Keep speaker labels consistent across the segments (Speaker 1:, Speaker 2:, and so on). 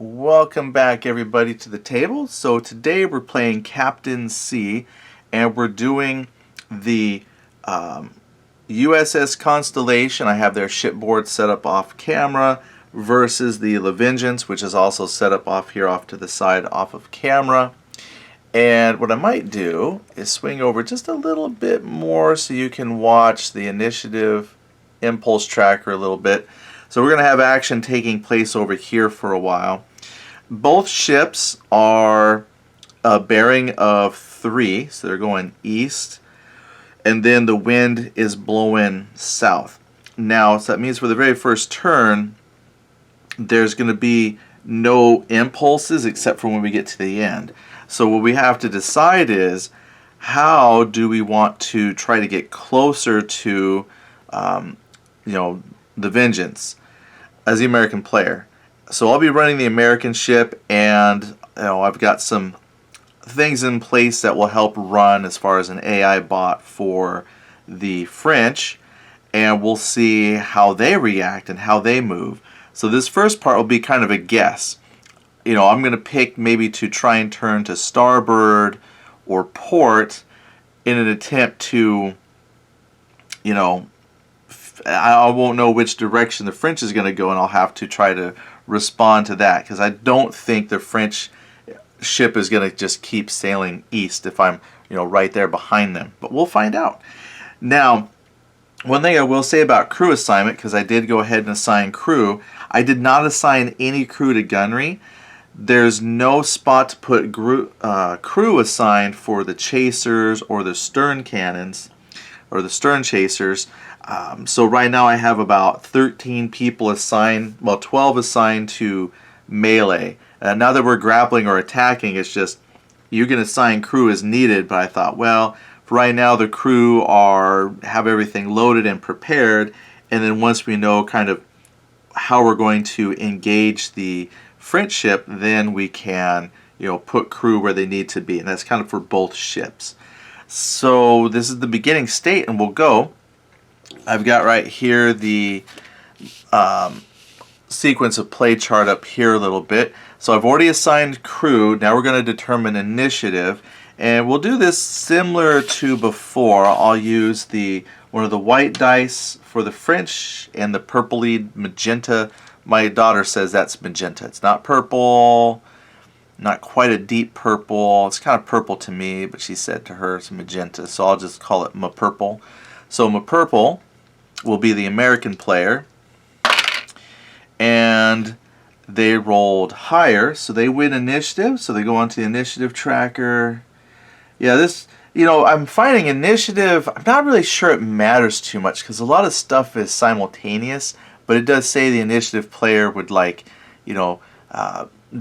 Speaker 1: Welcome back everybody to the table. So today we're playing Captain C and we're doing the USS Constellation. I have their shipboard set up off camera versus the La Vengeance, which is also set up off here off to the side off of camera. And what I might do is swing over just a little bit more so you can watch the initiative impulse tracker a little bit. So we're going to have action taking place over here for a while. Both ships are a bearing of 3, so they're going east, and then the wind is blowing south. Now, so that means for the very first turn, there's going to be no impulses except for when we get to the end. So what we have to decide is, how do we want to try to get closer to the Vengeance as the American player? So I'll be running the American ship, and I've got some things in place that will help run as far as an AI bot for the French, and we'll see how they react and how they move. So this first part will be kind of a guess. I'm going to pick maybe to try and turn to starboard or port in an attempt to, I won't know which direction the French is going to go, and I'll have to try to respond to that, because I don't think the French ship is going to just keep sailing east if I'm right there behind them, but we'll find out. Now, one thing I will say about crew assignment, because I did go ahead and assign crew, I did not assign any crew to gunnery. There's no spot to put crew assigned for the chasers or the stern cannons or the stern chasers. So right now I have about 13 people assigned, well, 12 assigned to melee. Now that we're grappling or attacking, it's just you can assign crew as needed, but I thought, well, for right now the crew have everything loaded and prepared, and then once we know kind of how we're going to engage the French ship, then we can put crew where they need to be, and that's kind of for both ships. So this is the beginning state, and we'll go. I've got right here the sequence of play chart up here a little bit. So I've already assigned crew. Now we're going to determine initiative, and we'll do this similar to before. I'll use one of the white dice for the French and the purpley magenta. My daughter says that's magenta. It's not purple, not quite a deep purple. It's kind of purple to me, but she said to her it's magenta, so I'll just call it my purple. So my purple will be the American player, and they rolled higher, so they win initiative, so they go onto the initiative tracker. Yeah, I'm finding initiative, I'm not really sure it matters too much, because a lot of stuff is simultaneous, but it does say the initiative player would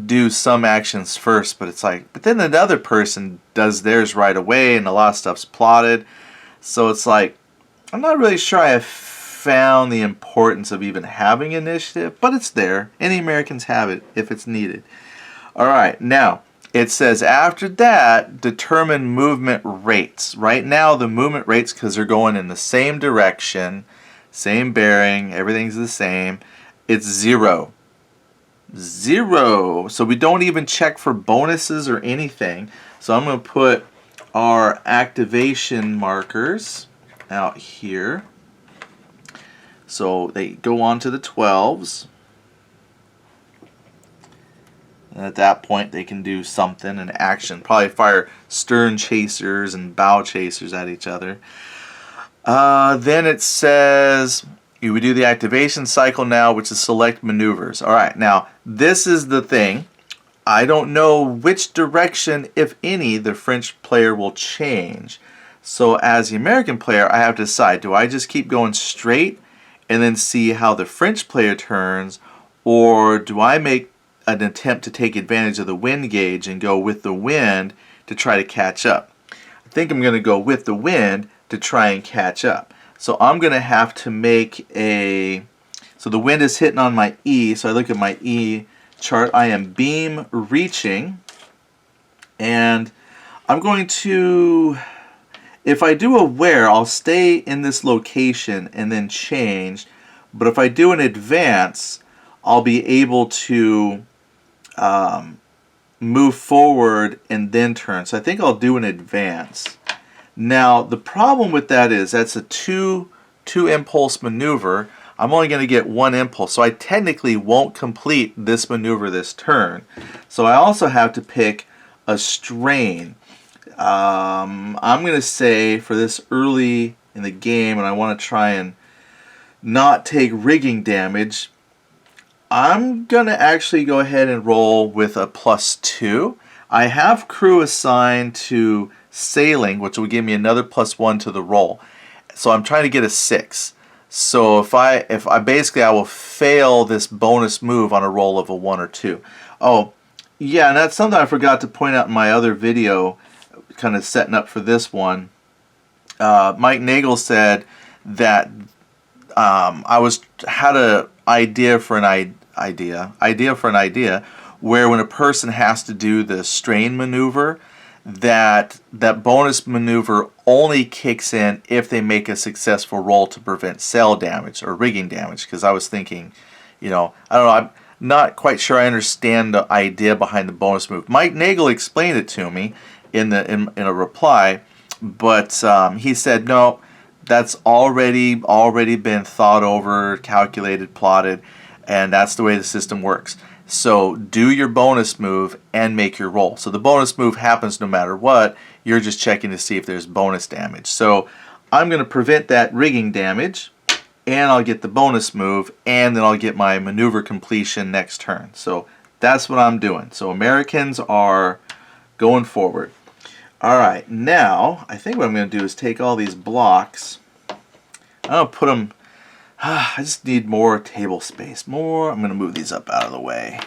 Speaker 1: do some actions first, but it's like, but then the other person does theirs right away, and a lot of stuff's plotted, so it's like, I'm not really sure I have found the importance of even having initiative, but it's there, and the Americans have it if it's needed. Alright, now, it says after that, determine movement rates. Right now, the movement rates, because they're going in the same direction, same bearing, everything's the same, it's 0. 0. So we don't even check for bonuses or anything. So I'm going to put our activation markers out here. So they go on to the 12s. And at that point they can do something, an action. Probably fire stern chasers and bow chasers at each other. Then it says you would do the activation cycle now, which is select maneuvers. Alright, now this is the thing. I don't know which direction, if any, the French player will change. So as the American player, I have to decide, do I just keep going straight and then see how the French player turns, or do I make an attempt to take advantage of the wind gauge and go with the wind to try to catch up? I think I'm going to go with the wind to try and catch up. So I'm going to have to make so the wind is hitting on my E, so I look at my E chart. I am beam reaching, and I'm going to, if I do a where, I'll stay in this location and then change, but if I do an advance, I'll be able to move forward and then turn. So I think I'll do an advance. Now the problem with that is that's a two impulse maneuver. I'm only going to get one impulse, so I technically won't complete this maneuver this turn. So I also have to pick a strain. I'm going to say for this early in the game, and I want to try and not take rigging damage, I'm going to actually go ahead and roll with a +2. I have crew assigned to sailing, which will give me another +1 to the roll. So I'm trying to get a 6. So if I basically I will fail this bonus move on a roll of a 1 or 2. Oh, yeah, and that's something I forgot to point out in my other video, kind of setting up for this one. Mike Nagel said that I had an idea for an idea where when a person has to do the strain maneuver, that bonus maneuver only kicks in if they make a successful roll to prevent sail damage or rigging damage. Because I was thinking, I don't know, I'm not quite sure I understand the idea behind the bonus move. Mike Nagel explained it to me in a reply, but he said no, that's already been thought over, calculated, plotted, and that's the way the system works. So do your bonus move and make your roll. So the bonus move happens no matter what. You're just checking to see if there's bonus damage. So I'm going to prevent that rigging damage, and I'll get the bonus move, and then I'll get my maneuver completion next turn. So that's what I'm doing. So Americans are going forward. Alright, now I think what I'm going to do is take all these blocks. I'm going to put them... I just need more table space. I'm going to move these up out of the way.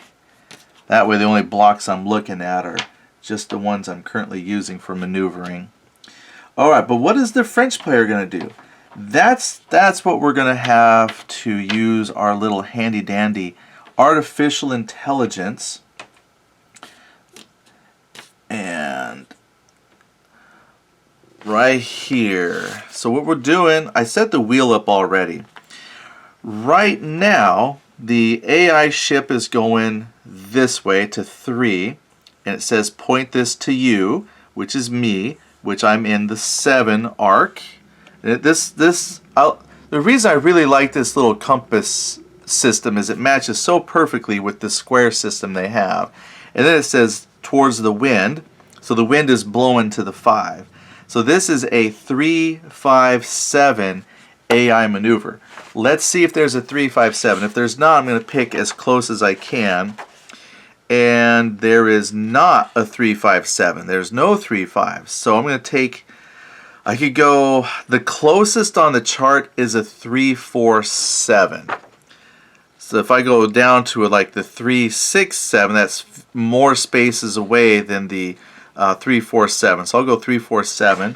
Speaker 1: That way the only blocks I'm looking at are just the ones I'm currently using for maneuvering. Alright, but what is the French player going to do? That's what we're going to have to use our little handy dandy artificial intelligence. And right here. So what we're doing, I set the wheel up already. Right now, the AI ship is going this way to 3, and it says point this to you, which is me, which I'm in the 7 arc. And the reason I really like this little compass system is it matches so perfectly with the square system they have. And then it says towards the wind, so the wind is blowing to the 5. So this is a 3-5-7 AI maneuver. Let's see if there's a 3-5-7. If there's not, I'm going to pick as close as I can. And there is not a 3-5-7. There's no 3-5. So I'm going to take, I could go, the closest on the chart is a 3-4-7. So if I go down to like the 3-6-7, that's more spaces away than the 3-4-7. So I'll go 3-4-7.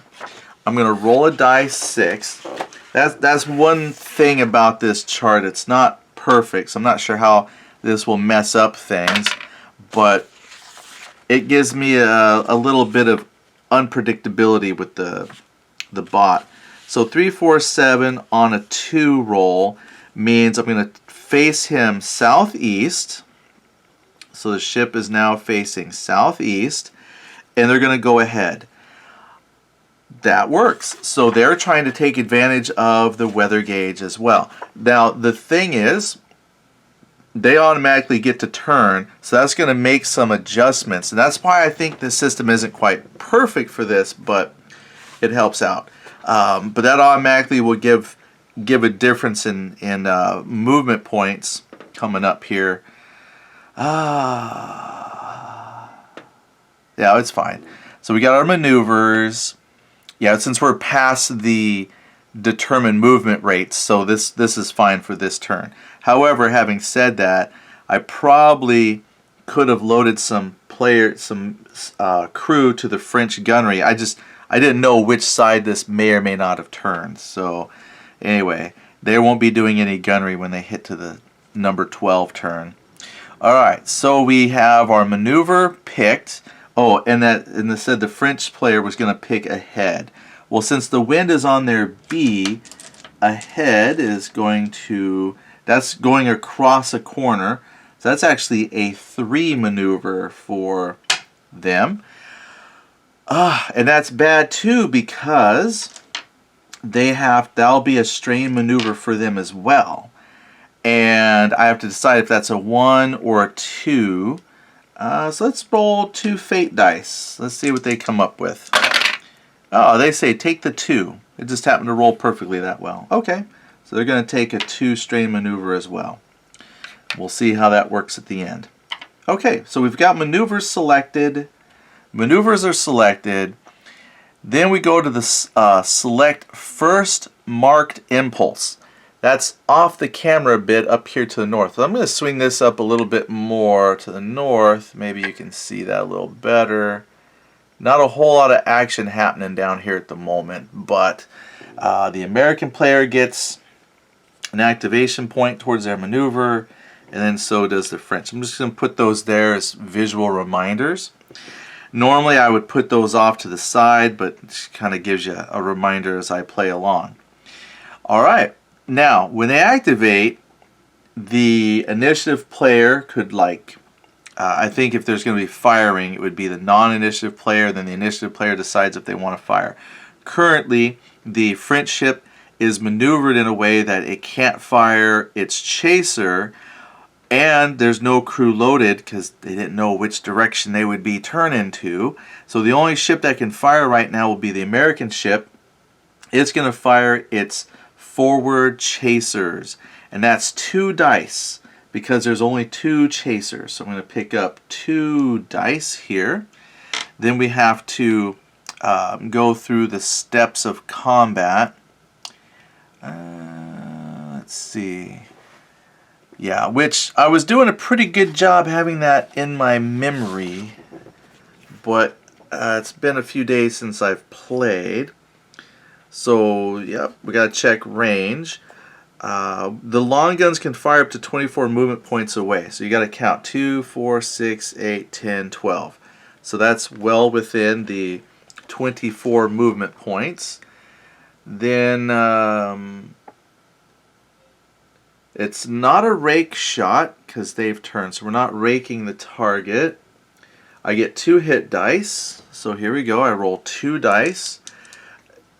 Speaker 1: I'm going to roll a die 6. That's one thing about this chart. It's not perfect, so I'm not sure how this will mess up things, but it gives me a little bit of unpredictability with the bot. So 3-4-7 on a 2 roll means I'm going to face him southeast. So the ship is now facing southeast, and they're going to go ahead. That works. So they're trying to take advantage of the weather gauge as well. Now the thing is, they automatically get to turn, so that's going to make some adjustments, and that's why I think this system isn't quite perfect for this, but it helps out. But that automatically will give a difference in movement points coming up here. Yeah, it's fine. So we got our maneuvers. Yeah, since we're past the determined movement rates, so this is fine for this turn. However, having said that, I probably could have loaded some crew to the French gunnery. I didn't know which side this may or may not have turned. So anyway, they won't be doing any gunnery when they hit to the number 12 turn. Alright, so we have our maneuver picked. Oh, and they said the French player was going to pick ahead. Well, since the wind is on their B, ahead is going to, that's going across a corner. So that's actually a 3 maneuver for them. And that's bad too, because that'll be a strain maneuver for them as well. And I have to decide if that's a 1 or a 2. So let's roll 2 fate dice. Let's see what they come up with. Oh, they say take the 2. It just happened to roll perfectly that well. Okay, so they're going to take a 2 strain maneuver as well. We'll see how that works at the end. Okay, so we've got maneuvers selected. Maneuvers are selected. Then we go to the select first marked impulse. That's off the camera a bit up here to the north. So I'm going to swing this up a little bit more to the north. Maybe you can see that a little better. Not a whole lot of action happening down here at the moment, but the American player gets an activation point towards their maneuver, and then so does the French. I'm just going to put those there as visual reminders. Normally I would put those off to the side, but it kind of gives you a reminder as I play along. Alright, now when they activate, the initiative player could I think if there's going to be firing, it would be the non-initiative player, then the initiative player decides if they want to fire. Currently, the French ship is maneuvered in a way that it can't fire its chaser, and there's no crew loaded because they didn't know which direction they would be turning to. So the only ship that can fire right now will be the American ship. It's going to fire its forward chasers, and that's 2 dice because there's only 2 chasers. So I'm going to pick up 2 dice here. Then we have to go through the steps of combat. Let's see. Yeah, which I was doing a pretty good job having that in my memory, but it's been a few days since I've played. So, yep, we got to check range. The long guns can fire up to 24 movement points away. So you got to count 2, 4, 6, 8, 10, 12. So that's well within the 24 movement points. Then it's not a rake shot because they've turned, so we're not raking the target. I get 2 hit dice. So here we go. I roll 2 dice.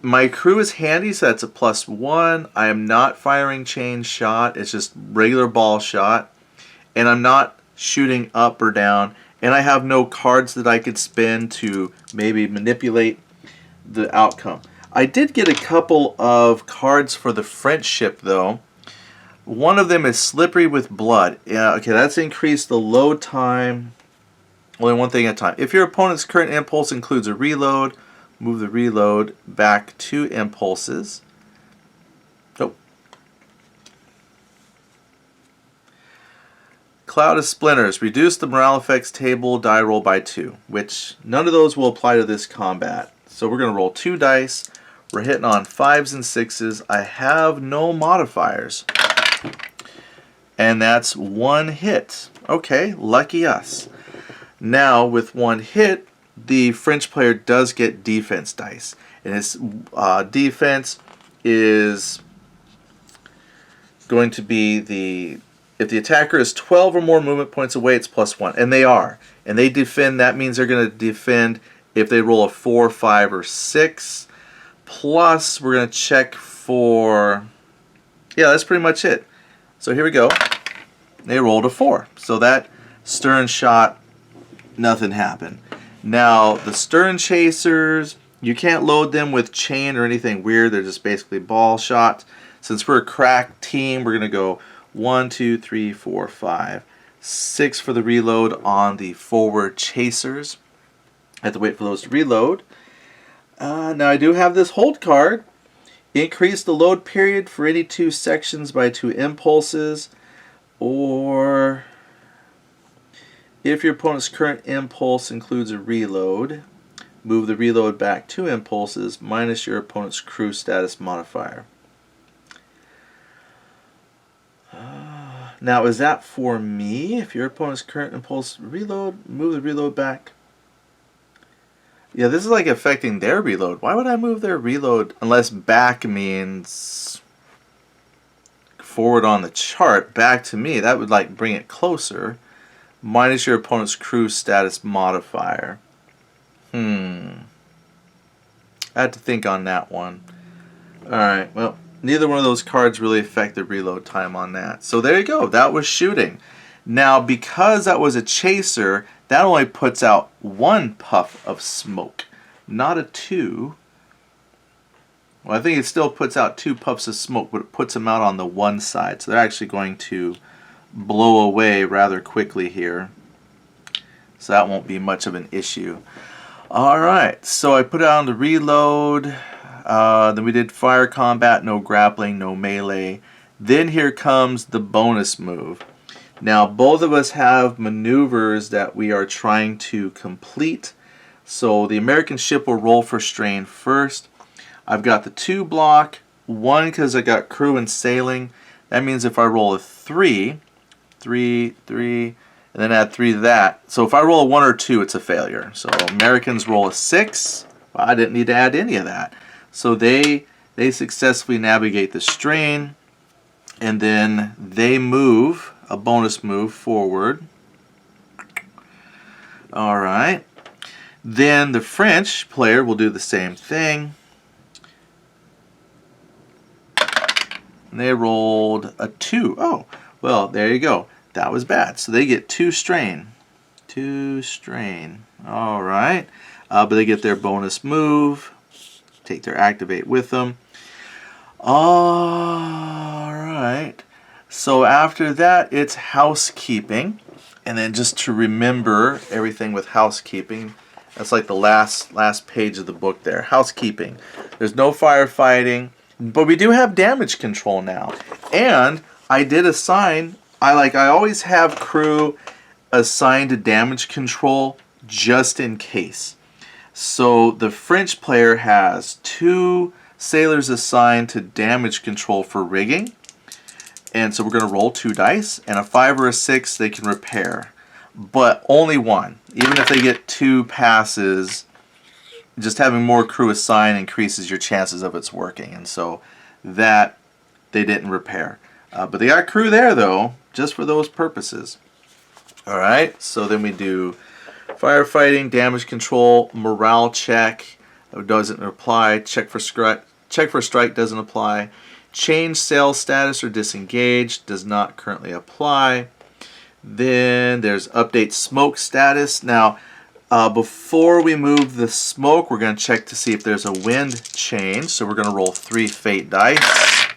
Speaker 1: My crew is handy, so that's a +1. I am not firing chain shot. It's just regular ball shot. And I'm not shooting up or down. And I have no cards that I could spend to maybe manipulate the outcome. I did get a couple of cards for the French ship, though. One of them is Slippery with Blood. Yeah, okay, that's increased the load time. Only one thing at a time. If your opponent's current impulse includes a reload, move the reload back 2 impulses. Oh. Cloud of Splinters. Reduce the morale effects table die roll by 2, which none of those will apply to this combat. So we're going to roll 2 dice. We're hitting on 5s and 6s. I have no modifiers. And that's 1 hit. Okay, lucky us. Now, with 1 hit, the French player does get defense dice. And his defense is going to be if the attacker is 12 or more movement points away, it's +1. And they are. And they defend, that means they're going to defend if they roll a 4, 5, or 6. Plus, we're going to check for... Yeah, that's pretty much it. So here we go. They rolled a 4. So that stern shot, nothing happened. Now, the stern chasers, you can't load them with chain or anything weird. They're just basically ball shots. Since we're a crack team, we're going to go 1, 2, 3, 4, 5, 6 for the reload on the forward chasers. I have to wait for those to reload. Now, I do have this hold card. Increase the load period for any 2 sections by 2 impulses, or if your opponent's current impulse includes a reload, move the reload back 2 impulses minus your opponent's crew status modifier. Now, is that for me? If your opponent's current impulse reload, move the reload back. Yeah, this is like affecting their reload. Why would I move their reload unless back means forward on the chart back to me, that would like bring it closer. Minus your opponent's crew status modifier. I had to think on that one. Alright, well, neither one of those cards really affect the reload time on that. So there you go, that was shooting. Now, because that was a chaser, that only puts out 1 puff of smoke, not a 2. Well, I think it still puts out 2 puffs of smoke, but it puts them out on the one side. So they're actually going to blow away rather quickly here. So that won't be much of an issue. Alright, so I put it on the reload. Then we did fire combat, no grappling, no melee. Then here comes the bonus move. Now both of us have maneuvers that we are trying to complete. So the American ship will roll for strain first. I've got the 2 block, 1 because I got crew and sailing. That means if I roll a 3, 3, 3, and then add 3 to that. So if I roll a 1 or 2, it's a failure. So Americans roll a 6. Well, I didn't need to add any of that. So they successfully navigate the strain, and then they move a bonus move forward. Alright. Then the French player will do the same thing. And they rolled a 2. Oh, well, there you go. That was bad. So they get 2 strain. 2 strain. Alright. But they get their bonus move. Take their activate with them. Alright. So after that, it's housekeeping. And then just to remember everything with housekeeping, that's like the last page of the book there. Housekeeping. There's no firefighting, but we do have damage control now. And I did assign, I always have crew assigned to damage control just in case. So the French player has 2 sailors assigned to damage control for rigging. And so we're going to roll 2 dice, and a 5 or a 6 they can repair. But only 1. Even if they get 2 passes, just having more crew assigned increases your chances of it's working. And so that they didn't repair. But they got crew there though, just for those purposes. Alright, so then we do firefighting, damage control, morale check, doesn't apply, check for strike doesn't apply. Change sail status or disengage does not currently apply. Then there's update smoke status. Now, before we move the smoke, we're going to check to see if there's a wind change. So we're going to roll 3 fate dice.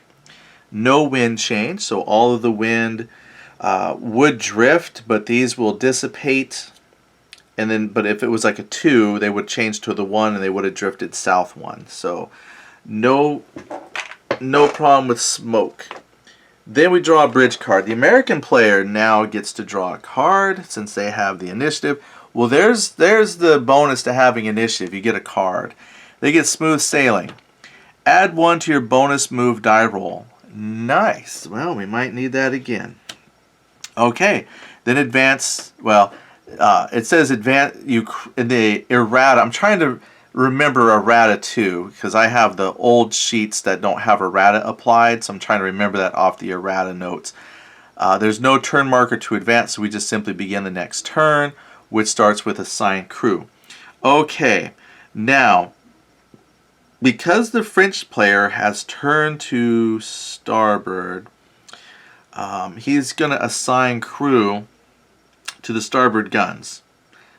Speaker 1: No wind change, so all of the wind would drift, but these will dissipate. And then, but if it was like a 2, they would change to the 1, and they would have drifted south 1. So no problem with smoke. Then we draw a bridge card. The American player now gets to draw a card since they have the initiative. Well, there's the bonus to having initiative. You get a card. They get smooth sailing. Add 1 to your bonus move die roll. Nice. Well, we might need that again. Okay. Then advance. Well, it says advance. In the errata. I'm trying to remember errata too, because I have the old sheets that don't have errata applied, so I'm trying to remember that off the errata notes. There's no turn marker to advance, so we just simply begin the next turn, which starts with assigned crew. Okay, now, because the French player has turned to starboard, he's going to assign crew to the starboard guns,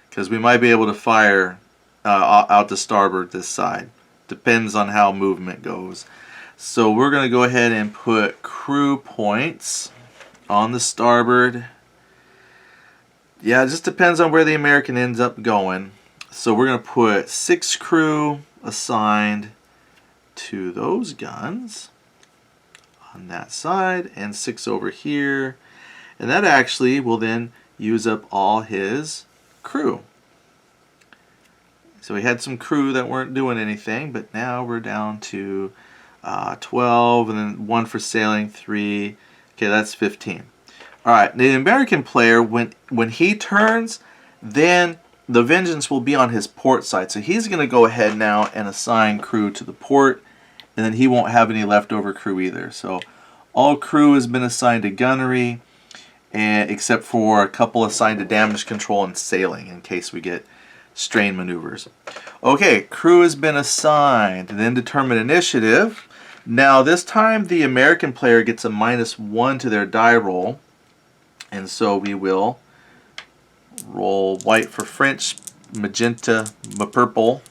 Speaker 1: because we might be able to fire out to starboard this side. Depends on how movement goes. So we're going to go ahead and put crew points on the starboard. Yeah, it just depends on where the American ends up going. So we're going to put 6 crew assigned to those guns on that side, and 6 over here. And that actually will then use up all his crew. So we had some crew that weren't doing anything, but now we're down to 12, and then 1 for sailing, 3. Okay, that's 15. All right, the American player, when he turns, then the vengeance will be on his port side. So he's going to go ahead now and assign crew to the port, and then he won't have any leftover crew either. So All crew has been assigned to gunnery, and except for a couple assigned to damage control and sailing in case we get strain maneuvers. Okay, crew has been assigned. And then determine initiative. Now this time the American player gets a -1 to their die roll. And so we will roll white for French, magenta, purple.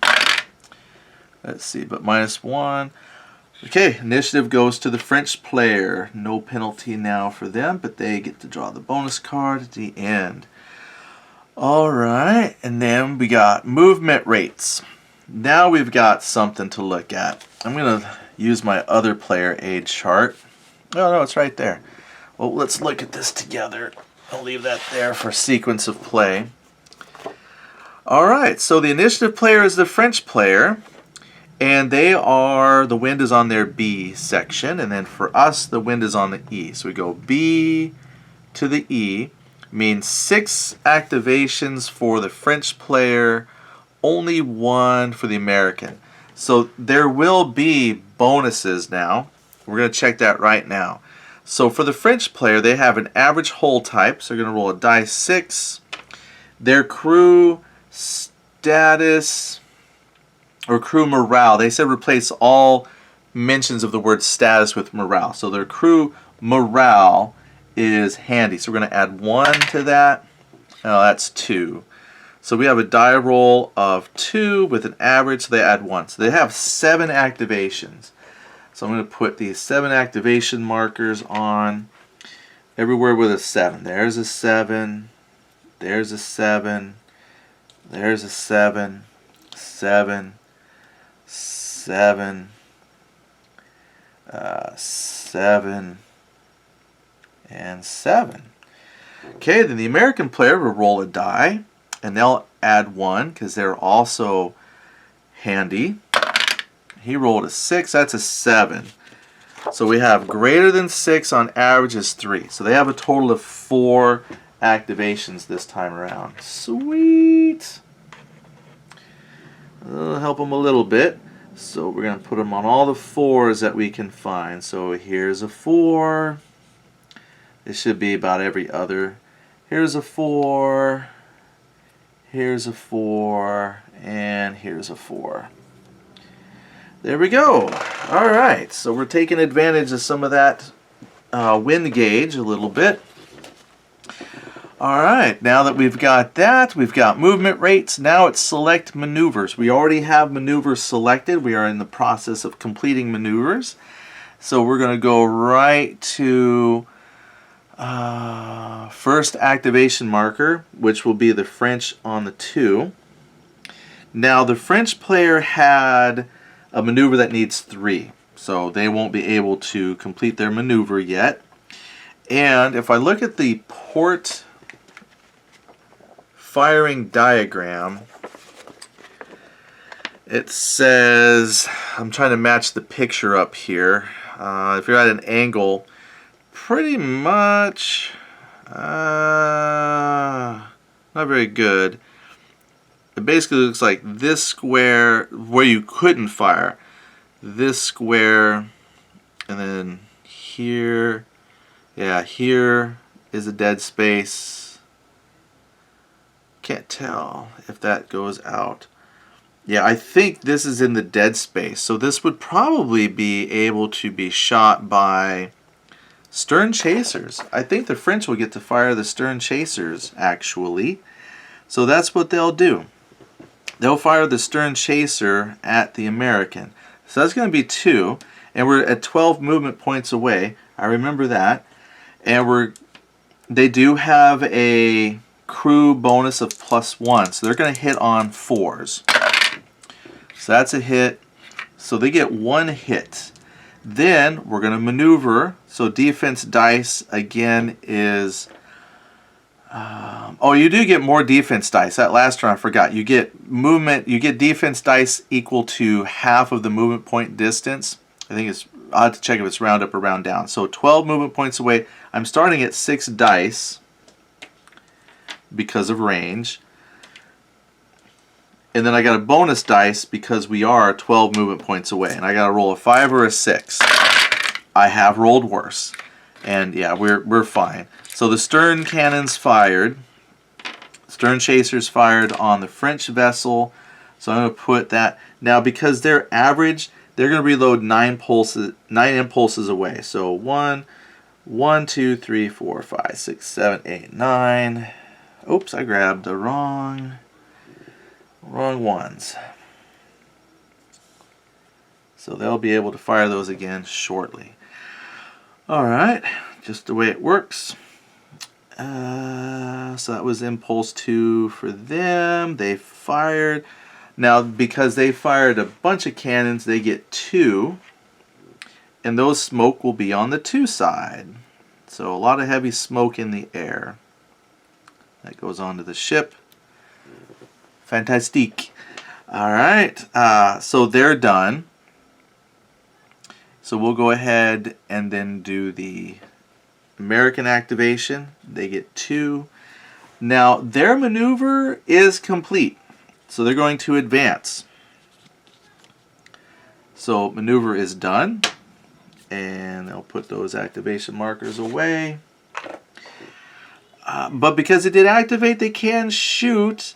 Speaker 1: Let's see, but -1. Okay, initiative goes to the French player. No penalty now for them, but they get to draw the bonus card at the end. Alright, and then we got movement rates. Now we've got something to look at. I'm going to use my other player aid chart. Oh no, it's right there. Well, let's look at this together. I'll leave that there for sequence of play. Alright, so the initiative player is the French player. And the wind is on their B section, and then for us, the wind is on the E. So we go B to the E, means 6 activations for the French player, only 1 for the American. So there will be bonuses now. We're going to check that right now. So for the French player, they have an average hull type, so they're going to roll a die 6. Their crew status, or crew morale, they said replace all mentions of the word status with morale. So their crew morale is handy. So we're going to add 1 to that. Oh, that's 2. So we have a die roll of 2 with an average, so they add 1. So they have 7 activations. So I'm going to put these 7 activation markers on everywhere with a 7. There's a 7. There's a 7. There's a 7. 7. 7, 7, and 7. Okay, then the American player will roll a die, and they'll add 1 because they're also handy. He rolled a 6, that's a 7. So we have greater than 6 on average is 3. So they have a total of 4 activations this time around. Sweet! That'll help them a little bit. So we're going to put them on all the 4s that we can find. So here's a 4. It should be about every other. Here's a 4. Here's a 4. And here's a 4. There we go. Alright, so we're taking advantage of some of that wind gauge a little bit. Alright, now that we've got that, we've got movement rates. Now it's select maneuvers. We already have maneuvers selected. We are in the process of completing maneuvers. So we're going to go right to first activation marker, which will be the French on the 2. Now the French player had a maneuver that needs 3. So they won't be able to complete their maneuver yet. And if I look at the port firing diagram, it says, I'm trying to match the picture up here. If you're at an angle, pretty much not very good. It basically looks like this square where you couldn't fire, this square, and then here, yeah, here is a dead space. Can't tell if that goes out. Yeah, I think this is in the dead space. So this would probably be able to be shot by stern chasers. I think the French will get to fire the stern chasers, actually. So that's what they'll do. They'll fire the stern chaser at the American. So that's going to be 2. And we're at 12 movement points away. I remember that. And they do have a crew bonus of +1, so they're going to hit on 4s. So that's a hit. So they get 1 hit. Then we're going to maneuver. So defense dice again is oh, you do get more defense dice. That last round I forgot. You get movement. You get defense dice equal to half of the movement point distance. I think it's. I'll have to check if it's round up or round down. So 12 movement points away. I'm starting at 6 dice because of range. And then I got a bonus dice because we are 12 movement points away. And I got to roll a 5 or a 6. I have rolled worse. And yeah, we're fine. So the stern cannons fired. Stern chasers fired on the French vessel. So I'm going to put that. Now because they're average, they're going to reload 9 impulses away. So 1, 2, 3, 4, 5, 6, 7, 8, 9. Oops, I grabbed the wrong ones. So they'll be able to fire those again shortly. Alright, just the way it works. So that was impulse 2 for them. They fired. Now, because they fired a bunch of cannons, they get 2. And those smoke will be on the 2 side. So a lot of heavy smoke in the air. That goes onto the ship. Fantastique. Alright, so they're done. So we'll go ahead and then do the American activation. They get 2. Now their maneuver is complete. So they're going to advance. So maneuver is done. And they'll put those activation markers away. But because it did activate, they can shoot.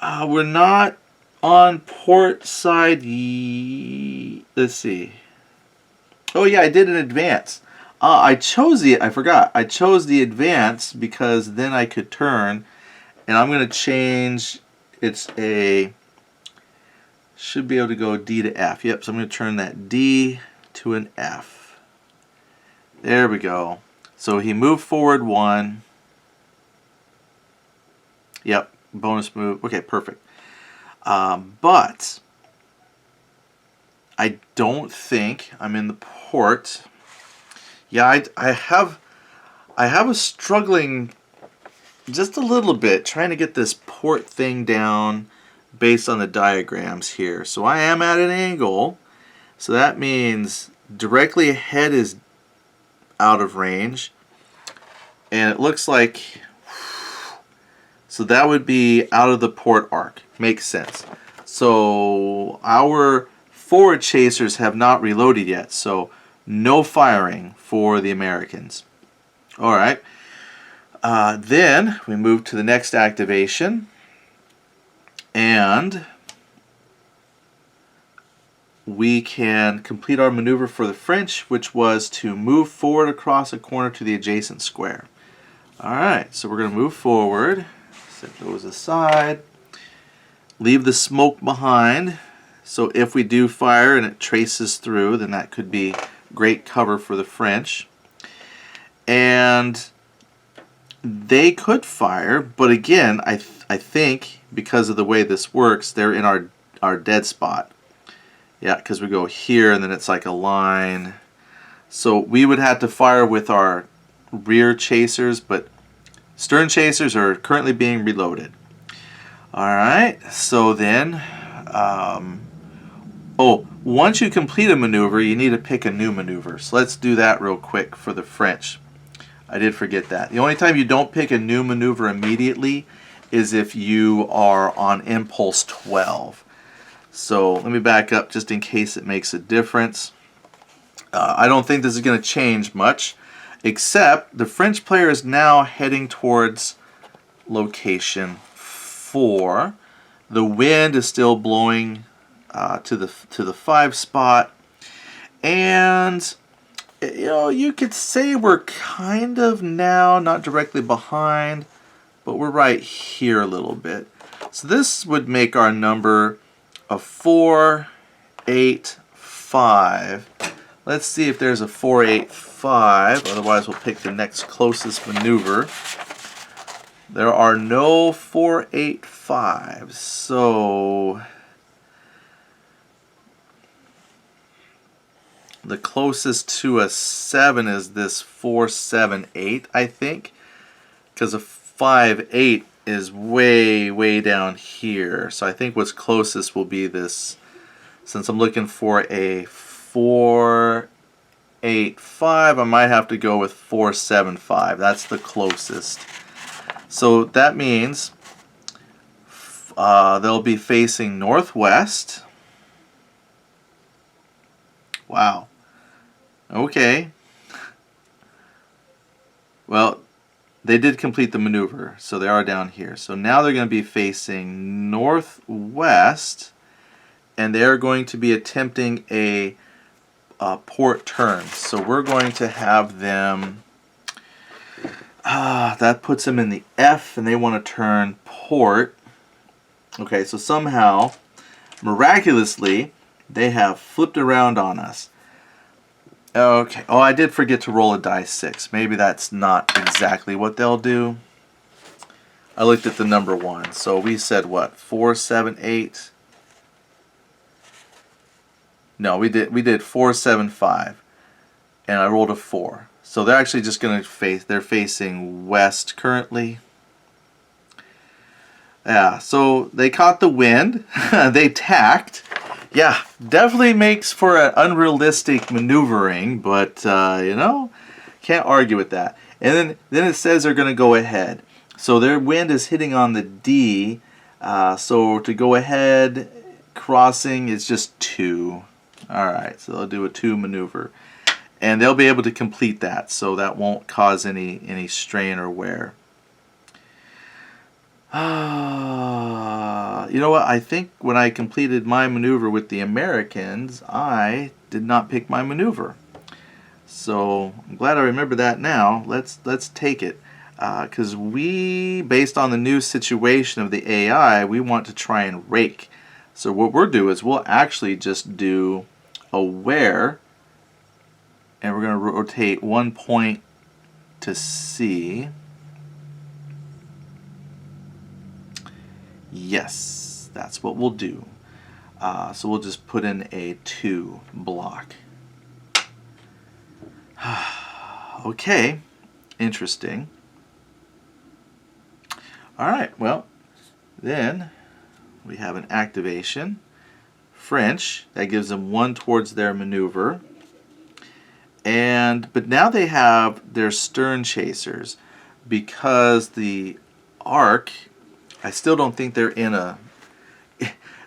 Speaker 1: We're not on port side. Let's see. Oh yeah, I did an advance. I chose the advance because then I could turn, and I'm going to change. Should be able to go D to F. Yep, so I'm going to turn that D to an F. There we go. So he moved forward 1. Yep, bonus move. Okay, perfect. But I don't think I'm in the port. Yeah, I have a struggling just a little bit trying to get this port thing down based on the diagrams here. So I am at an angle. So that means directly ahead is out of range. And it looks like, so that would be out of the port arc. Makes sense. So our forward chasers have not reloaded yet. So no firing for the Americans. Alright. Then we move to the next activation. And we can complete our maneuver for the French, which was to move forward across a corner to the adjacent square. Alright, so we're going to move forward. Set those aside. Leave the smoke behind. So if we do fire and it traces through, then that could be great cover for the French. And they could fire, but again, I think because of the way this works, they're in our dead spot. Yeah, because we go here and then it's like a line. So we would have to fire with our rear chasers, but stern chasers are currently being reloaded. Alright, so then, once you complete a maneuver, you need to pick a new maneuver. So let's do that real quick for the French. I did forget that. The only time you don't pick a new maneuver immediately is if you are on impulse 12. So let me back up just in case it makes a difference. I don't think this is going to change much, except the French player is now heading towards location 4. The wind is still blowing to the 5 spot, and you could say we're kind of now not directly behind, but we're right here a little bit. So this would make our number a 4, 8, 5. Let's see if there's a 4, 8, 5. Otherwise, we'll pick the next closest maneuver. There are no 4, 8, 5s. So the closest to a 7 is this 4, 7, 8, I think. Because a 5, 8 is way, way down here. So I think what's closest will be this. Since I'm looking for a 4, 8, 5, I might have to go with 4, 7, 5. That's the closest. So that means they'll be facing northwest. Wow. Okay. Well, they did complete the maneuver, so they are down here. So now they're going to be facing northwest, and they're going to be attempting a port turn. So we're going to have them, that puts them in the F, and they want to turn port. Okay, so somehow, miraculously, they have flipped around on us. Okay, oh, I did forget to roll a die 6. Maybe that's not exactly what they'll do. I looked at the number 1. So we said what? 4, 7, 8. No, we did 4, 7, 5. And I rolled a 4. So they're actually just going to face, they're facing west currently. Yeah, so they caught the wind. They tacked. Yeah, definitely makes for an unrealistic maneuvering, but you know, can't argue with that. And then it says they're going to go ahead. So their wind is hitting on the D. So to go ahead, crossing is just 2. All right, so they'll do a 2 maneuver, and they'll be able to complete that. So that won't cause any strain or wear. You know what? I think when I completed my maneuver with the Americans, I did not pick my maneuver. So I'm glad I remember that now. Let's take it. Because we, based on the new situation of the AI, we want to try and rake. So what we'll do is we'll actually just do a wear, and we're going to rotate 1 point to C. Yes, that's what we'll do. So we'll just put in a 2 block. Okay, interesting. Alright, well, then we have an activation. French, that gives them 1 towards their maneuver. But now they have their stern chasers, because the arc, I still don't think they're in a...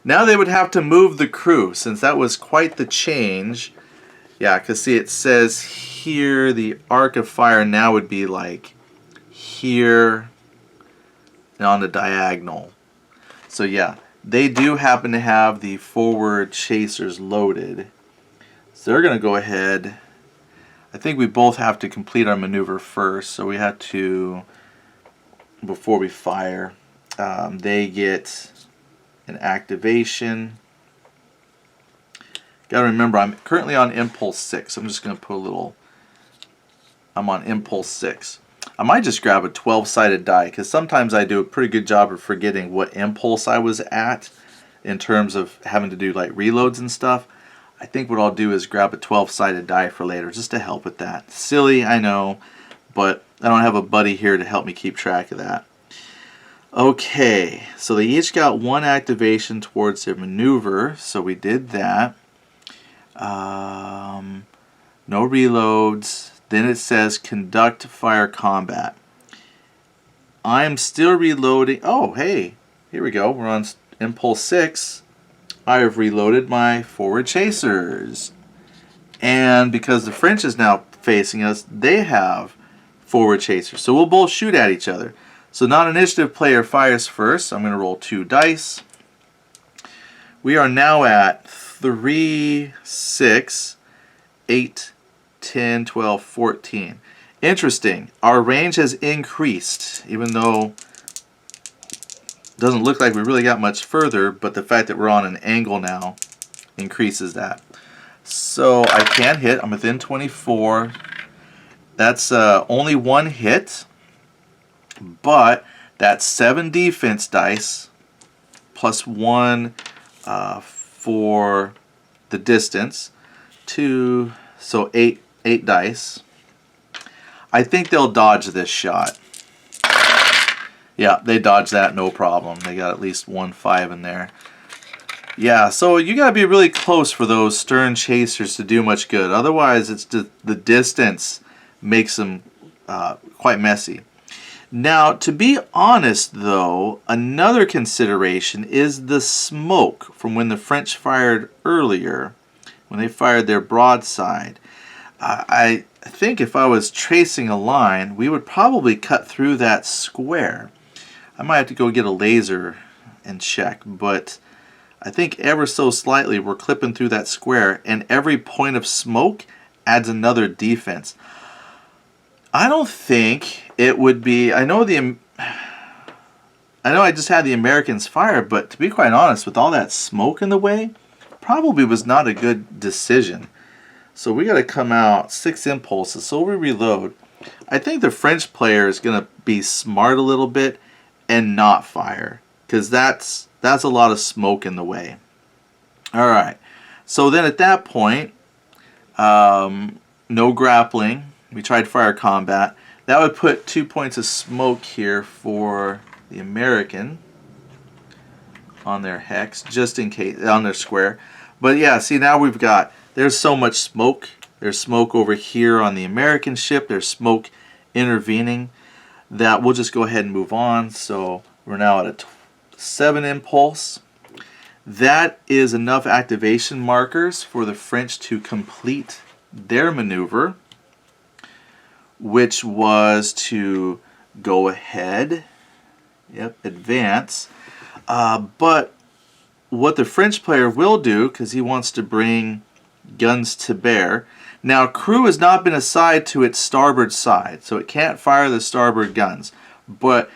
Speaker 1: Now they would have to move the crew, since that was quite the change. Yeah, because see, it says here the arc of fire now would be like here and on the diagonal. So yeah, they do happen to have the forward chasers loaded. So they're going to go ahead. I think we both have to complete our maneuver first, so we have to, before we fire. They get an activation. Gotta remember, I'm currently on impulse 6. I'm just gonna put a little, I'm on impulse 6. I might just grab a 12-sided die, because sometimes I do a pretty good job of forgetting what impulse I was at in terms of having to do like reloads and stuff. I think what I'll do is grab a 12-sided die for later, just to help with that. Silly, I know, but I don't have a buddy here to help me keep track of that. Okay, so they each got 1 activation towards their maneuver, so we did that. No reloads. Then it says conduct fire combat. I'm still reloading. Oh, hey, here we go. We're on impulse 6. I have reloaded my forward chasers. And because the French is now facing us, they have forward chasers. So we'll both shoot at each other. So non-initiative player fires first. I'm going to roll 2 dice. We are now at 3, 6, 8, 10, 12, 14. Interesting. Our range has increased, even though it doesn't look like we really got much further, but the fact that we're on an angle now increases that. So I can hit. I'm within 24. That's only 1 hit. But that's 7 defense dice plus 1 for the distance. 2, so 8 dice. I think they'll dodge this shot. Yeah, they dodge that, no problem. They got at least 1 5 in there. Yeah, so you gotta be really close for those stern chasers to do much good. Otherwise, it's the distance makes them quite messy. Now, to be honest, though, another consideration is the smoke from when the French fired earlier, when they fired their broadside. I think if I was tracing a line, we would probably cut through that square. I might have to go get a laser and check, but I think ever so slightly we're clipping through that square, and every point of smoke adds another defense. I don't think it would be, I know I just had the Americans fire, but to be quite honest, with all that smoke in the way, probably was not a good decision. So we got to come out 6 impulses. So we reload. I think the French player is going to be smart a little bit and not fire, because that's a lot of smoke in the way. All right. So then at that point, no grappling. We tried fire combat. That would put 2 points of smoke here for the American on their hex, just in case, on their square. But yeah, see, now we've got, there's so much smoke. There's smoke over here on the American ship. There's smoke intervening that we'll just go ahead and move on. So we're now at a 7 impulse. That is enough activation markers for the French to complete their maneuver, which was to go ahead, advance. But what the French player will do, because he wants to bring guns to bear. Now, crew has not been assigned to its starboard side, so it can't fire the starboard guns. But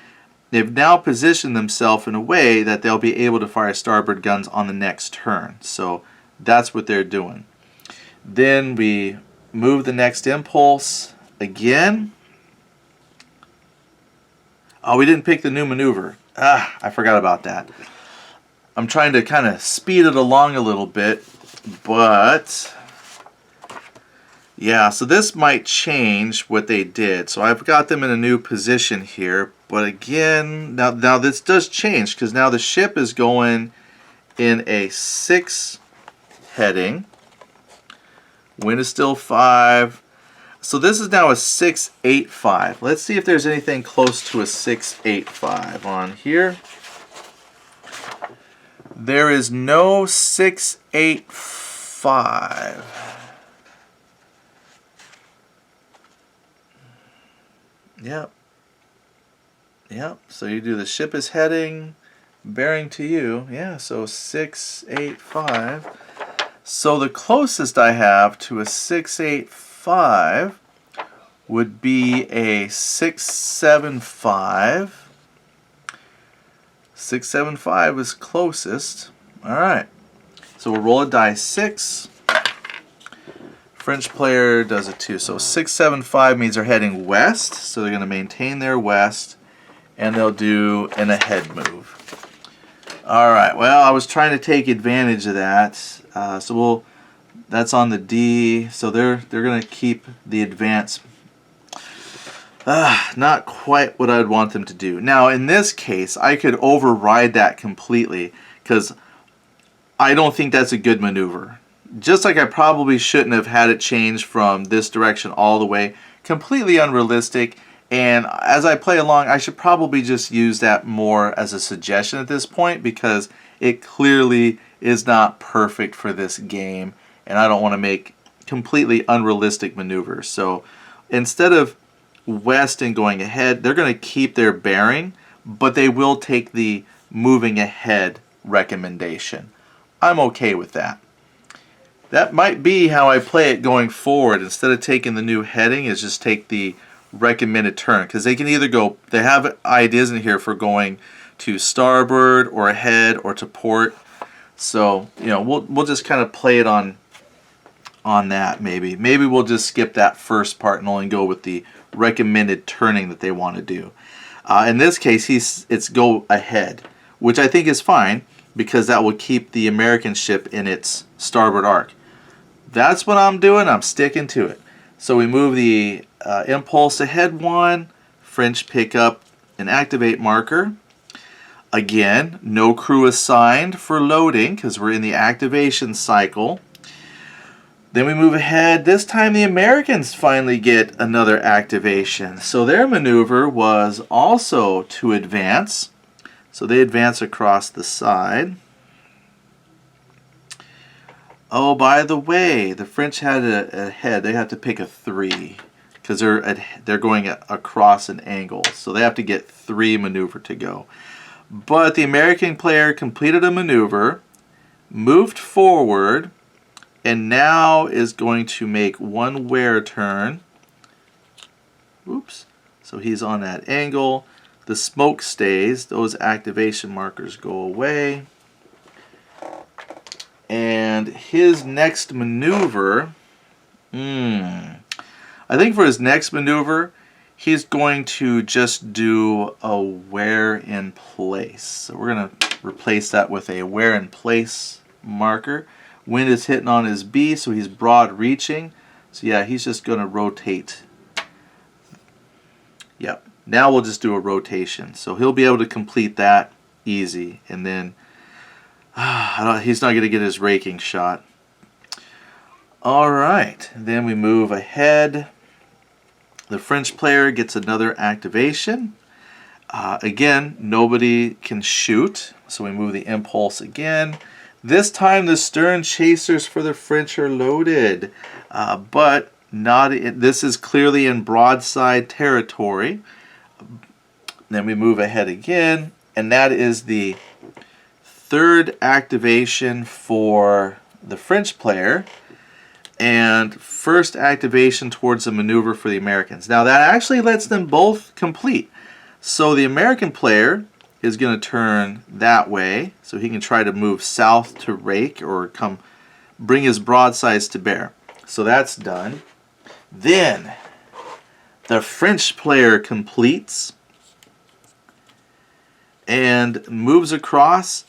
Speaker 1: they've now positioned themselves in a way that they'll be able to fire starboard guns on the next turn. So that's what they're doing. Then we move the next impulse again. Oh, we didn't pick the new maneuver. I forgot about that. I'm trying to kind of speed it along a little bit, but yeah, so this might change what they did. So I've got them in a new position here, but again, now this does change, because now the ship is going in a 6 heading. Wind is still 5. So this is now a 6-8-5. Let's see if there's anything close to a 6-8-5 on here. There is no 6-8-5. Yep. So you do the ship is heading, bearing to you. Yeah, so 6-8-5. So the closest I have to a 6-8-5 would be a 6-7-5. 6-7-5 is closest. Alright. So we'll roll a die 6. French player does it too. So 6-7-5 means they're heading west. So they're going to maintain their west. And they'll do an ahead move. Alright. Well, I was trying to take advantage of that. That's on the D. So they're going to keep the advance. Not quite what I'd want them to do. Now, in this case, I could override that completely, because I don't think that's a good maneuver. Just like I probably shouldn't have had it change from this direction all the way. Completely unrealistic. And as I play along, I should probably just use that more as a suggestion at this point, because it clearly is not perfect for this game. And I don't want to make completely unrealistic maneuvers. So instead of west and going ahead, they're going to keep their bearing, but they will take the moving ahead recommendation. I'm okay with that. That might be how I play it going forward. Instead of taking the new heading, is just take the recommended turn, because they can either go, they have ideas in here for going to starboard or ahead or to port. So, you know, we'll just kind of play it on that. Maybe we'll just skip that first part and only go with the recommended turning that they want to do. In this case, it's go ahead, which I think is fine, because that will keep the American ship in its starboard arc. That's what I'm doing. I'm sticking to it. So we move the impulse ahead 1. French pick up an activate marker. Again, no crew assigned for loading, because we're in the activation cycle. Then we move ahead. This time the Americans finally get another activation. So their maneuver was also to advance. So they advance across the side. Oh, by the way, the French had a head. They have to pick a 3 because they're going across an angle. So they have to get 3 maneuver to go. But the American player completed a maneuver, moved forward, and now is going to make 1 wear turn. Oops. So he's on that angle. The smoke stays. Those activation markers go away. And his next maneuver, I think for his next maneuver, he's going to just do a wear in place. So we're going to replace that with a wear in place marker. Wind is hitting on his B, so he's broad reaching. So yeah, he's just going to rotate. Yep. Now we'll just do a rotation. So he'll be able to complete that easy. And then he's not going to get his raking shot. All right. Then we move ahead. The French player gets another activation. Again, nobody can shoot. So we move the impulse again. This time the stern chasers for the French are loaded. But this is clearly in broadside territory. Then we move ahead again. And that is the third activation for the French player, and first activation towards a maneuver for the Americans. Now that actually lets them both complete. So the American player is going to turn that way, so he can try to move south to rake or bring his broadsides to bear. So that's done. Then the French player completes and moves across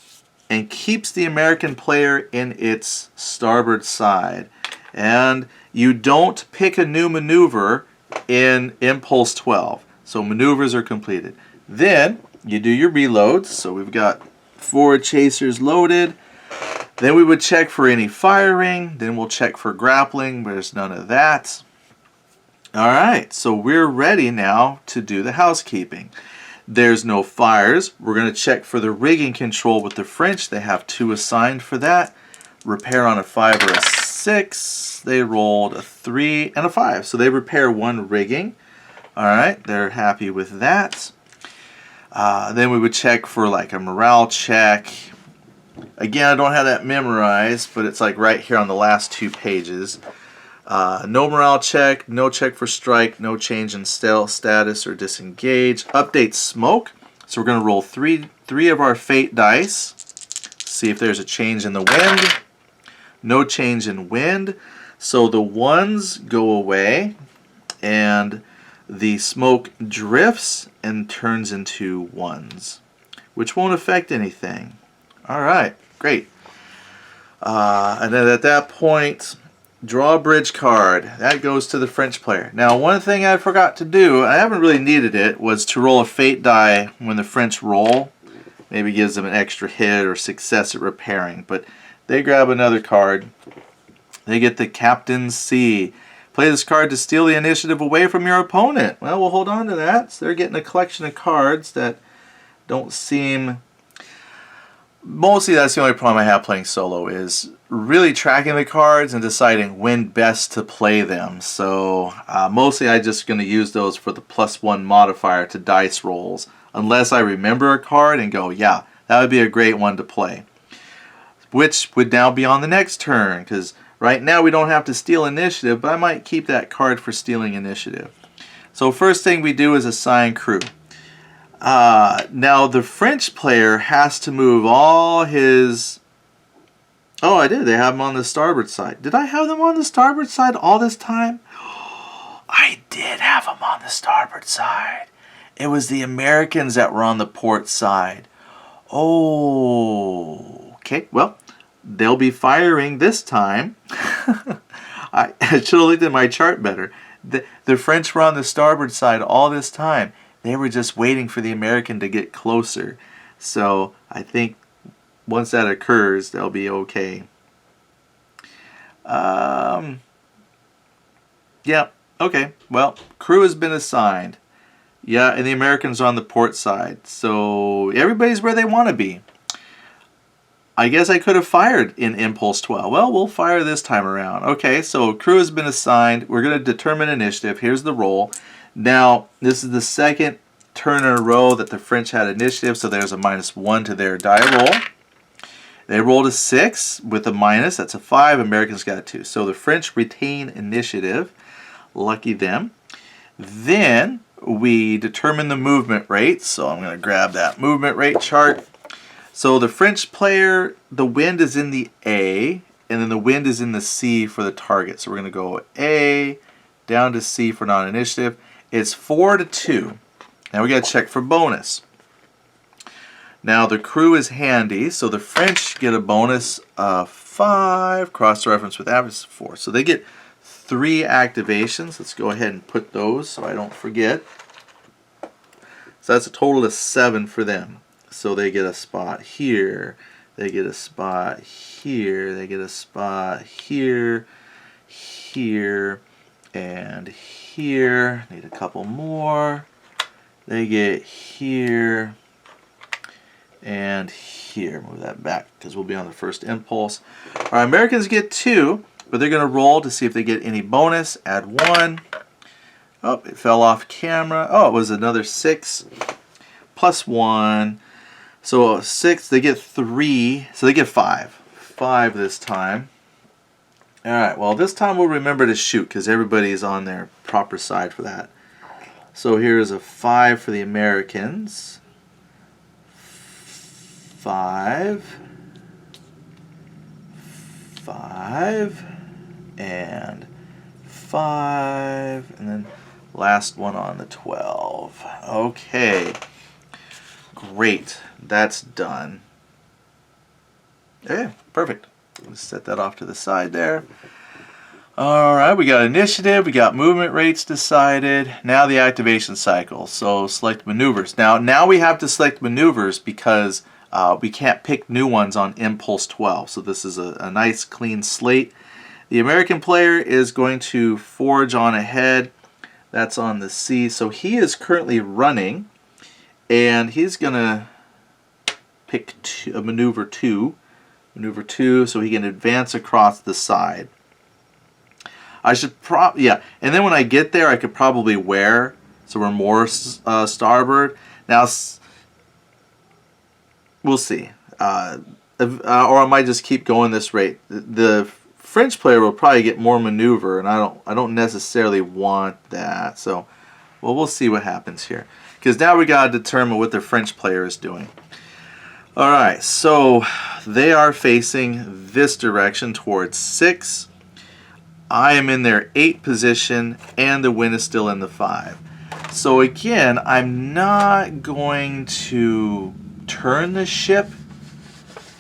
Speaker 1: and keeps the American player in its starboard side. And you don't pick a new maneuver in Impulse 12. So maneuvers are completed. Then you do your reloads. So we've got forward chasers loaded. Then we would check for any firing. Then we'll check for grappling. There's none of that. All right, so we're ready now to do the housekeeping. There's no fires. We're going to check for the rigging control with the French. They have 2 assigned for that. Repair on a 5 or a 6. They rolled a 3 and a 5. So they repair 1 rigging. All right, they're happy with that. Then we would check for like a morale check. Again, I don't have that memorized, but it's like right here on the last 2 pages. No morale check, no check for strike, no change in status or disengage. Update smoke. So we're going to roll three of our fate dice. See if there's a change in the wind. No change in wind. So the 1s go away and the smoke drifts and turns into 1s, which won't affect anything. All right, great. And then at that point, draw a bridge card. That goes to the French player. Now, one thing I forgot to do, I haven't really needed it, was to roll a fate die when the French roll. Maybe gives them an extra hit or success at repairing. But they grab another card. They get the Captain's C. Play this card to steal the initiative away from your opponent. Well, we'll hold on to that. So they're getting a collection of cards that don't seem... Mostly that's the only problem I have playing solo, is really tracking the cards and deciding when best to play them. So mostly I'm just going to use those for the +1 modifier to dice rolls, unless I remember a card and go, yeah, that would be a great one to play. Which would now be on the next turn, because right now we don't have to steal initiative, but I might keep that card for stealing initiative. So first thing we do is assign crew. Now the French player has to move all his... Oh, I did. They have them on the starboard side. Did I have them on the starboard side all this time? I did have them on the starboard side. It was the Americans that were on the port side. Oh, okay. Well, they'll be firing this time. I should have looked at my chart better. The French were on the starboard side all this time. They were just waiting for the American to get closer. So I think once that occurs, they'll be okay. Yeah, okay. Well, crew has been assigned. Yeah, and the Americans are on the port side. So everybody's where they want to be. I guess I could have fired in Impulse 12. Well, we'll fire this time around. Okay, so crew has been assigned. We're going to determine initiative. Here's the roll. Now, this is the second turn in a row that the French had initiative, so there's a -1 to their die roll. They rolled a 6 with a minus. That's a 5. Americans got a 2. So the French retain initiative. Lucky them. Then we determine the movement rate. So I'm going to grab that movement rate chart. So the French player, the wind is in the A, and then the wind is in the C for the target. So we're going to go A down to C for non-initiative. It's 4-2. Now we got to check for bonus. Now the crew is handy, so the French get a bonus of 5, cross-reference with average 4. So they get 3 activations. Let's go ahead and put those so I don't forget. So that's a total of 7 for them. So they get a spot here, they get a spot here, they get a spot here, here, and here. Need a couple more. They get here and here. Move that back because we'll be on the first impulse. Our Americans get 2, but they're going to roll to see if they get any bonus. Add 1. Oh, it fell off camera. Oh, it was another 6 plus 1. So 6, they get 3, so they get 5. 5 this time. Alright, well this time we'll remember to shoot because everybody's on their proper side for that. So here's a 5 for the Americans. 5. 5. And 5. And then last one on the 12. Okay. Great. That's done. Okay, perfect. Let's set that off to the side there. Alright, we got initiative, we got movement rates decided. Now the activation cycle. So select maneuvers. Now we have to select maneuvers because we can't pick new ones on Impulse 12. So this is a nice clean slate. The American player is going to forge on ahead. That's on the C. So he is currently running. And he's going to pick maneuver 2. Maneuver 2 so he can advance across the side. I should yeah. And then when I get there, I could probably wear so we're more starboard. Now, we'll see. Or I might just keep going this rate. The French player will probably get more maneuver, and I don't necessarily want that. So, well, we'll see what happens here. Because now we got to determine what the French player is doing. Alright, so they are facing this direction towards 6. I am in their 8 position, and the wind is still in the 5. So again, I'm not going to turn the ship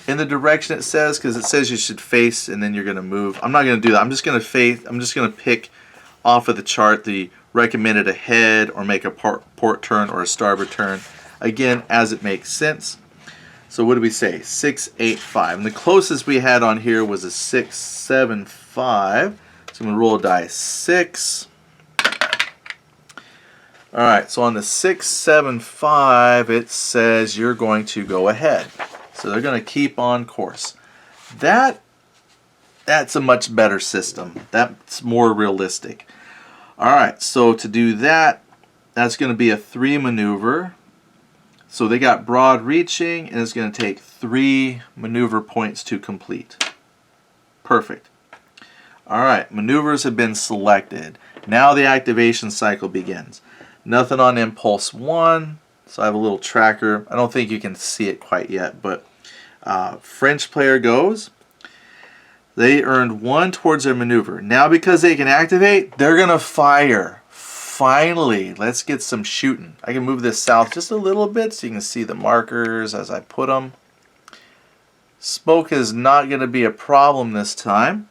Speaker 1: in the direction it says, because it says you should face and then you're going to move. I'm not going to do that. I'm just going to pick off of the chart the recommended ahead or make a port turn or a starboard turn, again as it makes sense. So what do we say? 6, 8, 5. And the closest we had on here was a 6, 7, 5. So I'm going to roll a die 6. Alright, so on the 6, 7, 5 it says you're going to go ahead. So they're going to keep on course. That's a much better system. That's more realistic. Alright, so to do that, that's going to be a 3 maneuver. So they got broad reaching, and it's going to take 3 maneuver points to complete. Perfect. Alright, maneuvers have been selected. Now the activation cycle begins. Nothing on Impulse 1, so I have a little tracker. I don't think you can see it quite yet, but French player goes. They earned 1 towards their maneuver. Now because they can activate, they're going to fire. Finally, let's get some shooting. I can move this south just a little bit so you can see the markers as I put them. Smoke is not going to be a problem this time.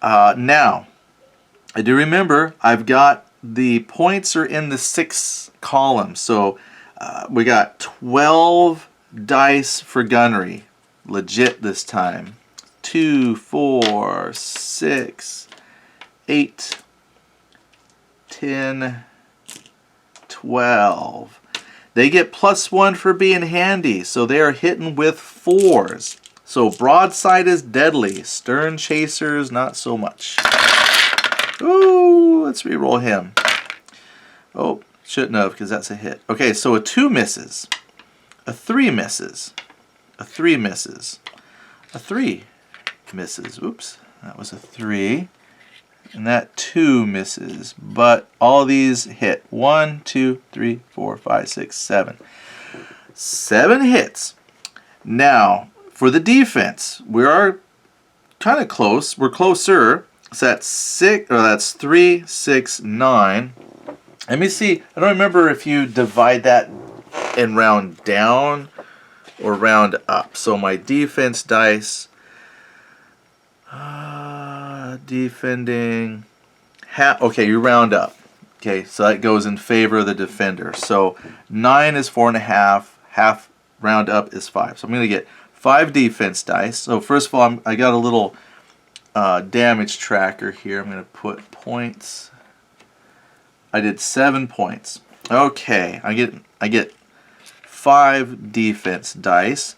Speaker 1: Now, I do remember I've got the points are in the 6 columns. So we got 12 dice for gunnery. Legit this time. 2, 4, 6, 8, 10, 12. They get +1 for being handy, so they are hitting with 4s. So broadside is deadly. Stern chasers, not so much. Ooh, let's re-roll him. Oh, shouldn't have, because that's a hit. Okay, so a 2 misses. A 3 misses. A 3 misses. A 3 misses. Oops, that was a 3. And that 2 misses. But all these hit. 1, 2, 3, 4, 5, 6, 7. 7 hits. Now, for the defense, we are kind of close. We're closer. So that's 3, 6, 9. Let me see. I don't remember if you divide that and round down or round up. So my defense dice, defending, okay, you round up. Okay, so that goes in favor of the defender. So 9 is 4.5. Half round up is 5. So I'm going to get 5 defense dice. So first of all, I got a little damage tracker here. I'm going to put points. I did 7 points. Okay, I get 5 defense dice.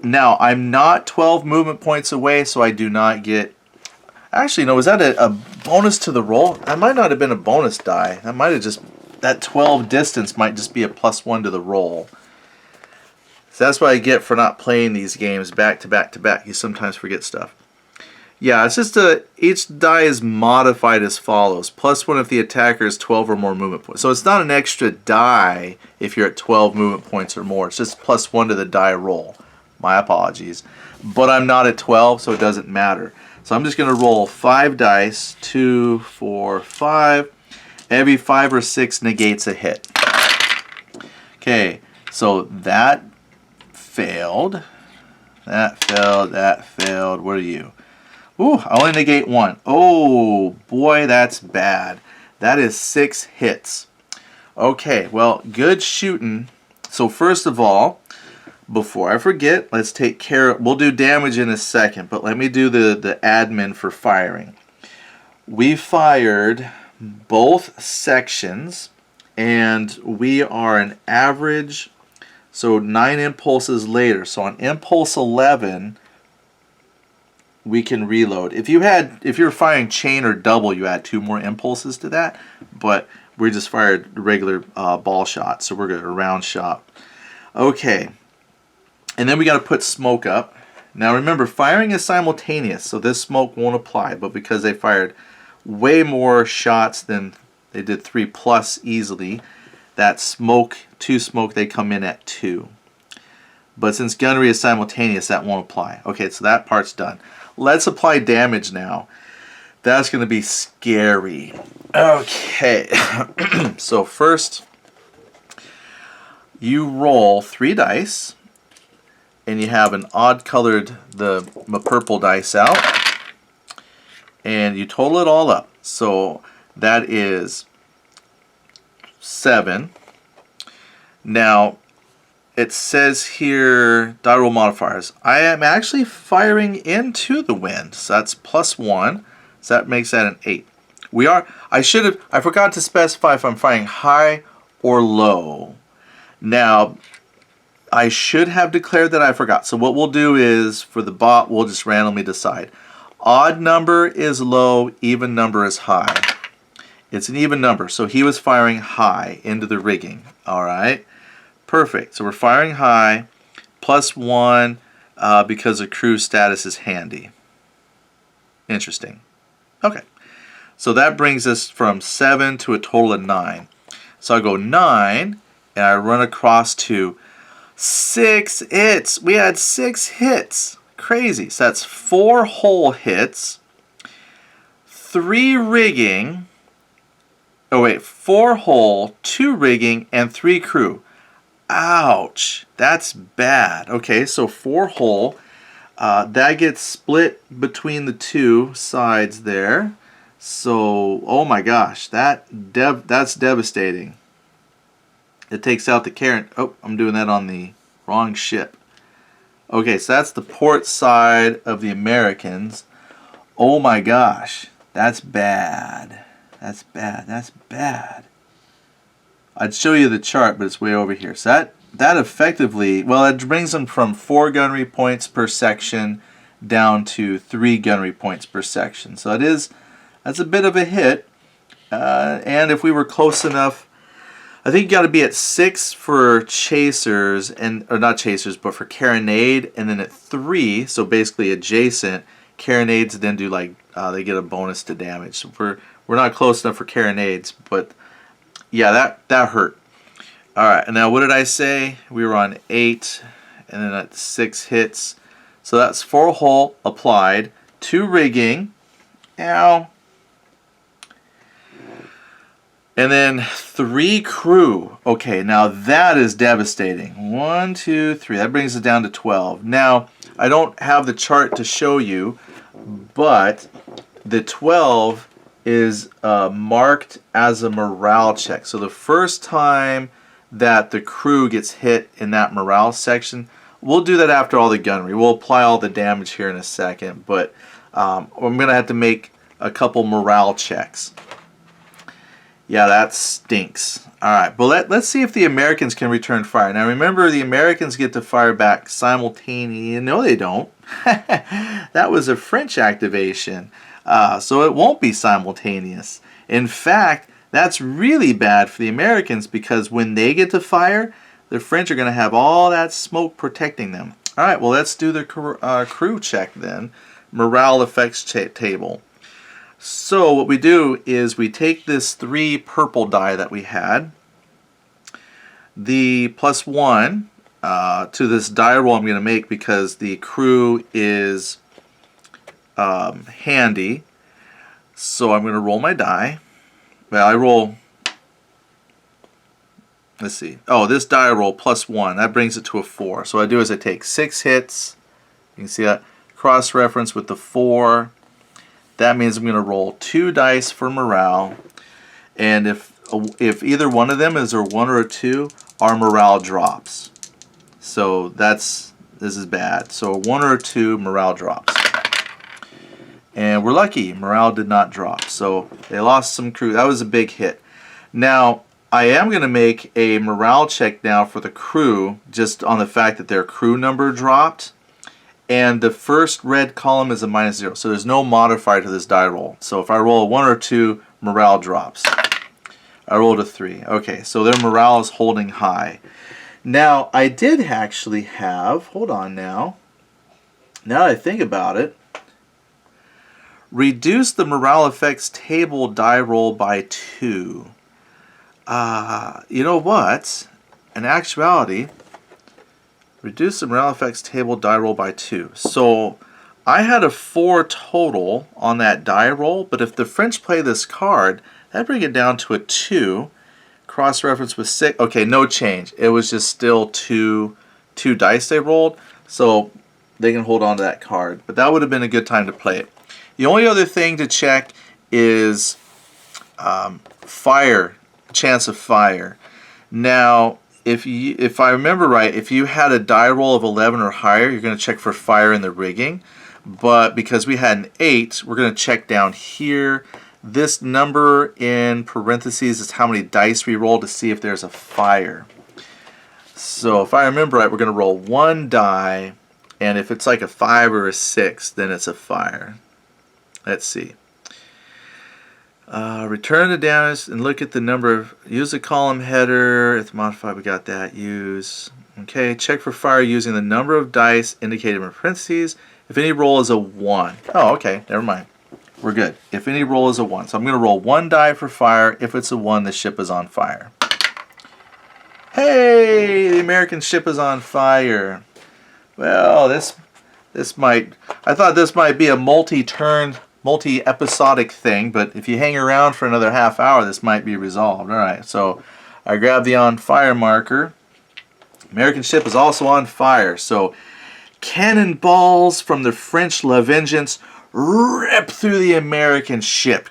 Speaker 1: Now I'm not 12 movement points away, so I do not get. Actually, no. Was that a bonus to the roll? That might not have been a bonus die. That might have just that 12 distance might just be a +1 to the roll. So that's what I get for not playing these games back to back to back. You sometimes forget stuff. Yeah, it's just each die is modified as follows. +1 if the attacker is 12 or more movement points. So it's not an extra die if you're at 12 movement points or more. It's just +1 to the die roll. My apologies. But I'm not at 12, so it doesn't matter. So I'm just going to roll 5 dice. 2, 4, 5. Every 5 or 6 negates a hit. Okay, so that failed. That failed. That failed. What are you? Ooh, I only negate 1. Oh, boy, that's bad. That is 6 hits. Okay, well, good shooting. So first of all, before I forget, let's take care of, we'll do damage in a second, but let me do the admin for firing. We fired both sections, and we are an average, so 9 impulses later. So on impulse 11, we can reload. If you're firing chain or double, you add 2 more impulses to that, but we just fired regular ball shots, so we're going to round shot. Okay, and then we got to put smoke up. Now remember, firing is simultaneous, so this smoke won't apply, but because they fired way more shots than they did 3+ easily, that smoke, 2 smoke, they come in at 2. But since gunnery is simultaneous, that won't apply. Okay, so that part's done. Let's apply damage now. That's going to be scary. Okay, so first you roll 3 dice, and you have an odd colored, the purple dice out, and you total it all up. So that is 7. Now, it says here, die roll modifiers. I am actually firing into the wind, so that's +1. So that makes that an 8. I forgot to specify if I'm firing high or low. Now, I should have declared that I forgot. So what we'll do is, for the bot, we'll just randomly decide. Odd number is low, even number is high. It's an even number, so he was firing high into the rigging. All right. Perfect. So we're firing high, +1 because the crew status is handy. Interesting. Okay. So that brings us from 7 to a total of 9. So I go 9, and I run across to 6 hits. We had 6 hits. Crazy. So that's 4 hull hits, 3 rigging. Oh wait, 4 hull, 2 rigging, and 3 crew. Ouch, that's bad. Okay, so 4 hull. That gets split between the 2 sides there. So, oh my gosh, that's devastating. It takes out the carrot. Oh, I'm doing that on the wrong ship. Okay, so that's the port side of the Americans. Oh my gosh, that's bad. That's bad. That's bad. I'd show you the chart, but it's way over here. So that effectively, well, it brings them from 4 gunnery points per section down to 3 gunnery points per section. So that's a bit of a hit. And if we were close enough, I think you got to be at 6 for chasers, or not chasers, but for carronade, and then at 3, so basically adjacent, carronades then do like, they get a bonus to damage. So we're not close enough for carronades, but yeah, that hurt. Alright, and now what did I say? We were on 8, and then at 6 hits. So that's 4 hull applied, 2 rigging, ow, and then 3 crew. Okay, now that is devastating. 1, 2, 3. That brings it down to 12. Now, I don't have the chart to show you, but the 12 is marked as a morale check. So the first time that the crew gets hit in that morale section, we'll do that after all the gunnery. We'll apply all the damage here in a second, but I'm going to have to make a couple morale checks. Yeah, that stinks. Alright, but let's see if the Americans can return fire. Now remember, the Americans get to fire back simultaneously. No, they don't. That was a French activation. So it won't be simultaneous. In fact, that's really bad for the Americans, because when they get to fire, the French are going to have all that smoke protecting them. Alright, well, let's do the crew check then. Morale effects table. So what we do is we take this 3 purple die that we had, the +1 to this die roll I'm going to make because the crew is handy. So I'm going to roll my die. Well, I roll, let's see, oh, this die roll +1, that brings it to a 4. So what I do is I take 6 hits, you can see that, cross-reference with the 4. That means I'm going to roll 2 dice for morale, and if either one of them is a 1 or a 2, our morale drops. So this is bad. So a 1 or a 2, morale drops. And we're lucky, morale did not drop. So they lost some crew. That was a big hit. Now, I am going to make a morale check now for the crew, just on the fact that their crew number dropped. And the first red column is a -0, so there's no modifier to this die roll. So if I roll a 1 or 2, morale drops. I rolled a 3. Okay, so their morale is holding high. Now, I did actually have, hold on now that I think about it, reduce the morale effects table die roll by 2. You know what? In actuality, reduce the morale effects table die roll by 2. So I had a 4 total on that die roll, but if the French play this card, that'd bring it down to a 2. Cross-reference with 6. Okay, no change. It was just still two dice they rolled, so they can hold on to that card. But that would have been a good time to play it. The only other thing to check is fire, chance of fire. Now, if I remember right, if you had a die roll of 11 or higher, you're going to check for fire in the rigging. But because we had an 8, we're going to check down here. This number in parentheses is how many dice we roll to see if there's a fire. So if I remember right, we're going to roll 1 die, and if it's like a 5 or a 6, then it's a fire. Let's see. Return the damage and look at the number of, use the column header, it's modified, we got that, use, okay, check for fire using the number of dice indicated in parentheses. If any roll is a 1, oh okay, never mind, we're good. If any roll is a 1, so I'm going to roll 1 die for fire. If it's a 1, the ship is on fire. Hey, the American ship is on fire. Well, this might, I thought this might be a multi-episodic thing, but if you hang around for another half hour, this might be resolved. Alright, so I grab the on fire marker. American ship is also on fire, so cannonballs from the French La Vengeance rip through the American ship.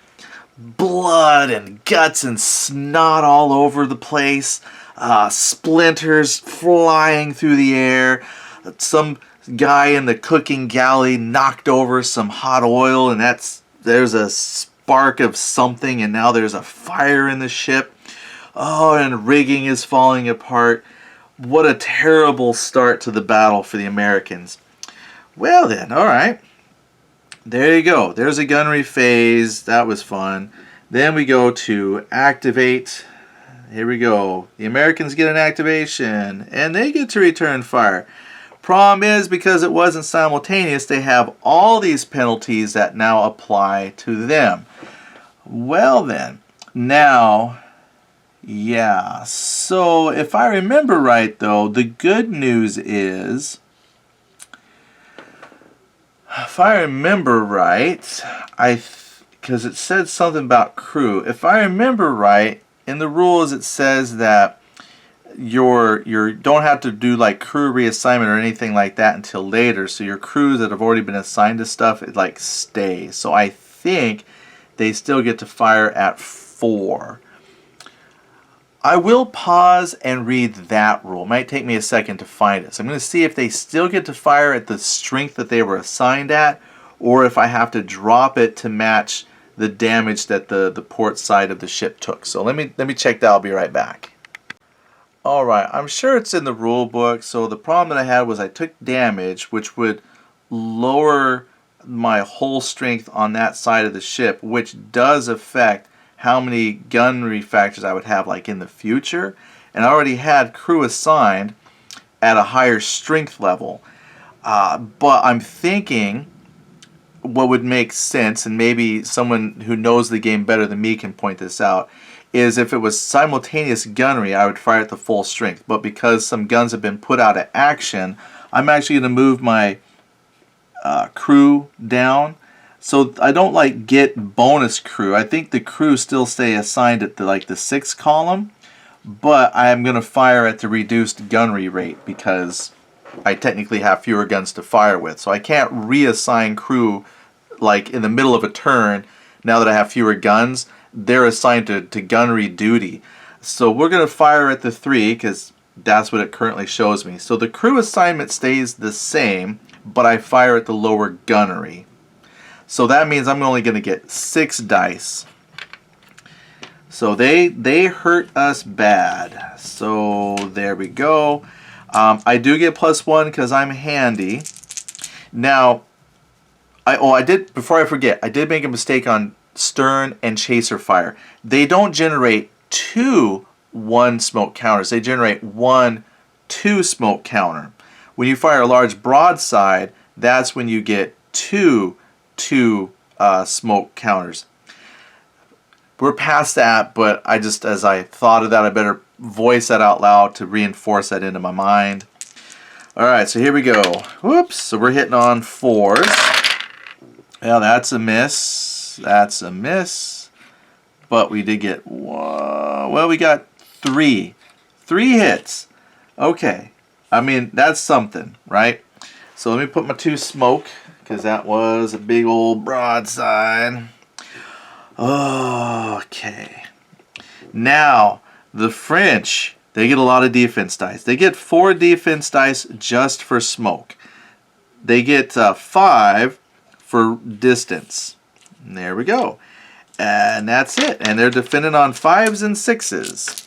Speaker 1: Blood and guts and snot all over the place. Splinters flying through the air. Some guy in the cooking galley knocked over some hot oil, and there's a spark of something, and now there's a fire in the ship. Oh, and rigging is falling apart. What a terrible start to the battle for the Americans. Well then, alright. There you go. There's a gunnery phase. That was fun. Then we go to activate. Here we go. The Americans get an activation, and they get to return fire. Problem is, because it wasn't simultaneous, they have all these penalties that now apply to them. Well then, now, yeah. So if I remember right, though, the good news is, if I remember right, because it said something about crew. If I remember right, in the rules it says that you don't have to do like crew reassignment or anything like that until later. So your crews that have already been assigned to stuff, it like stays. So I think they still get to fire at 4. I will pause and read that rule. It might take me a second to find it. So I'm going to see if they still get to fire at the strength that they were assigned at, or if I have to drop it to match the damage that the port side of the ship took. So let me check that. I'll be right back. Alright, I'm sure it's in the rule book. So the problem that I had was I took damage, which would lower my hull strength on that side of the ship, which does affect how many gunnery factors I would have like in the future. And I already had crew assigned at a higher strength level. But I'm thinking what would make sense, and maybe someone who knows the game better than me can point this out, is if it was simultaneous gunnery, I would fire at the full strength. But because some guns have been put out of action, I'm actually going to move my crew down. So I don't like get bonus crew. I think the crew still stay assigned at the 6th column, but I am going to fire at the reduced gunnery rate because I technically have fewer guns to fire with. So I can't reassign crew like in the middle of a turn now that I have fewer guns. They're assigned to gunnery duty. So we're going to fire at the 3 because that's what it currently shows me. So the crew assignment stays the same, but I fire at the lower gunnery. So that means I'm only going to get 6 dice. So they hurt us bad. So there we go. I do get +1 because I'm handy. Now, I did, before I forget, I did make a mistake on stern and chaser fire. They don't generate 2 1-smoke counters. They generate 1 2-smoke counter. When you fire a large broadside, that's when you get 2 smoke counters. We're past that, but I just, as I thought of that, I better voice that out loud to reinforce that into my mind. Alright, so here we go. Whoops, so we're hitting on 4s. Well, that's a miss. That's a miss. But we did get one. Well, we got 3. 3 hits. Okay. I mean, that's something, right? So let me put my 2 smoke, because that was a big old broadside. Okay. Now, the French, they get a lot of defense dice. They get 4 defense dice just for smoke. They get 5 for distance. And there we go. And that's it. And they're defending on 5s and 6s.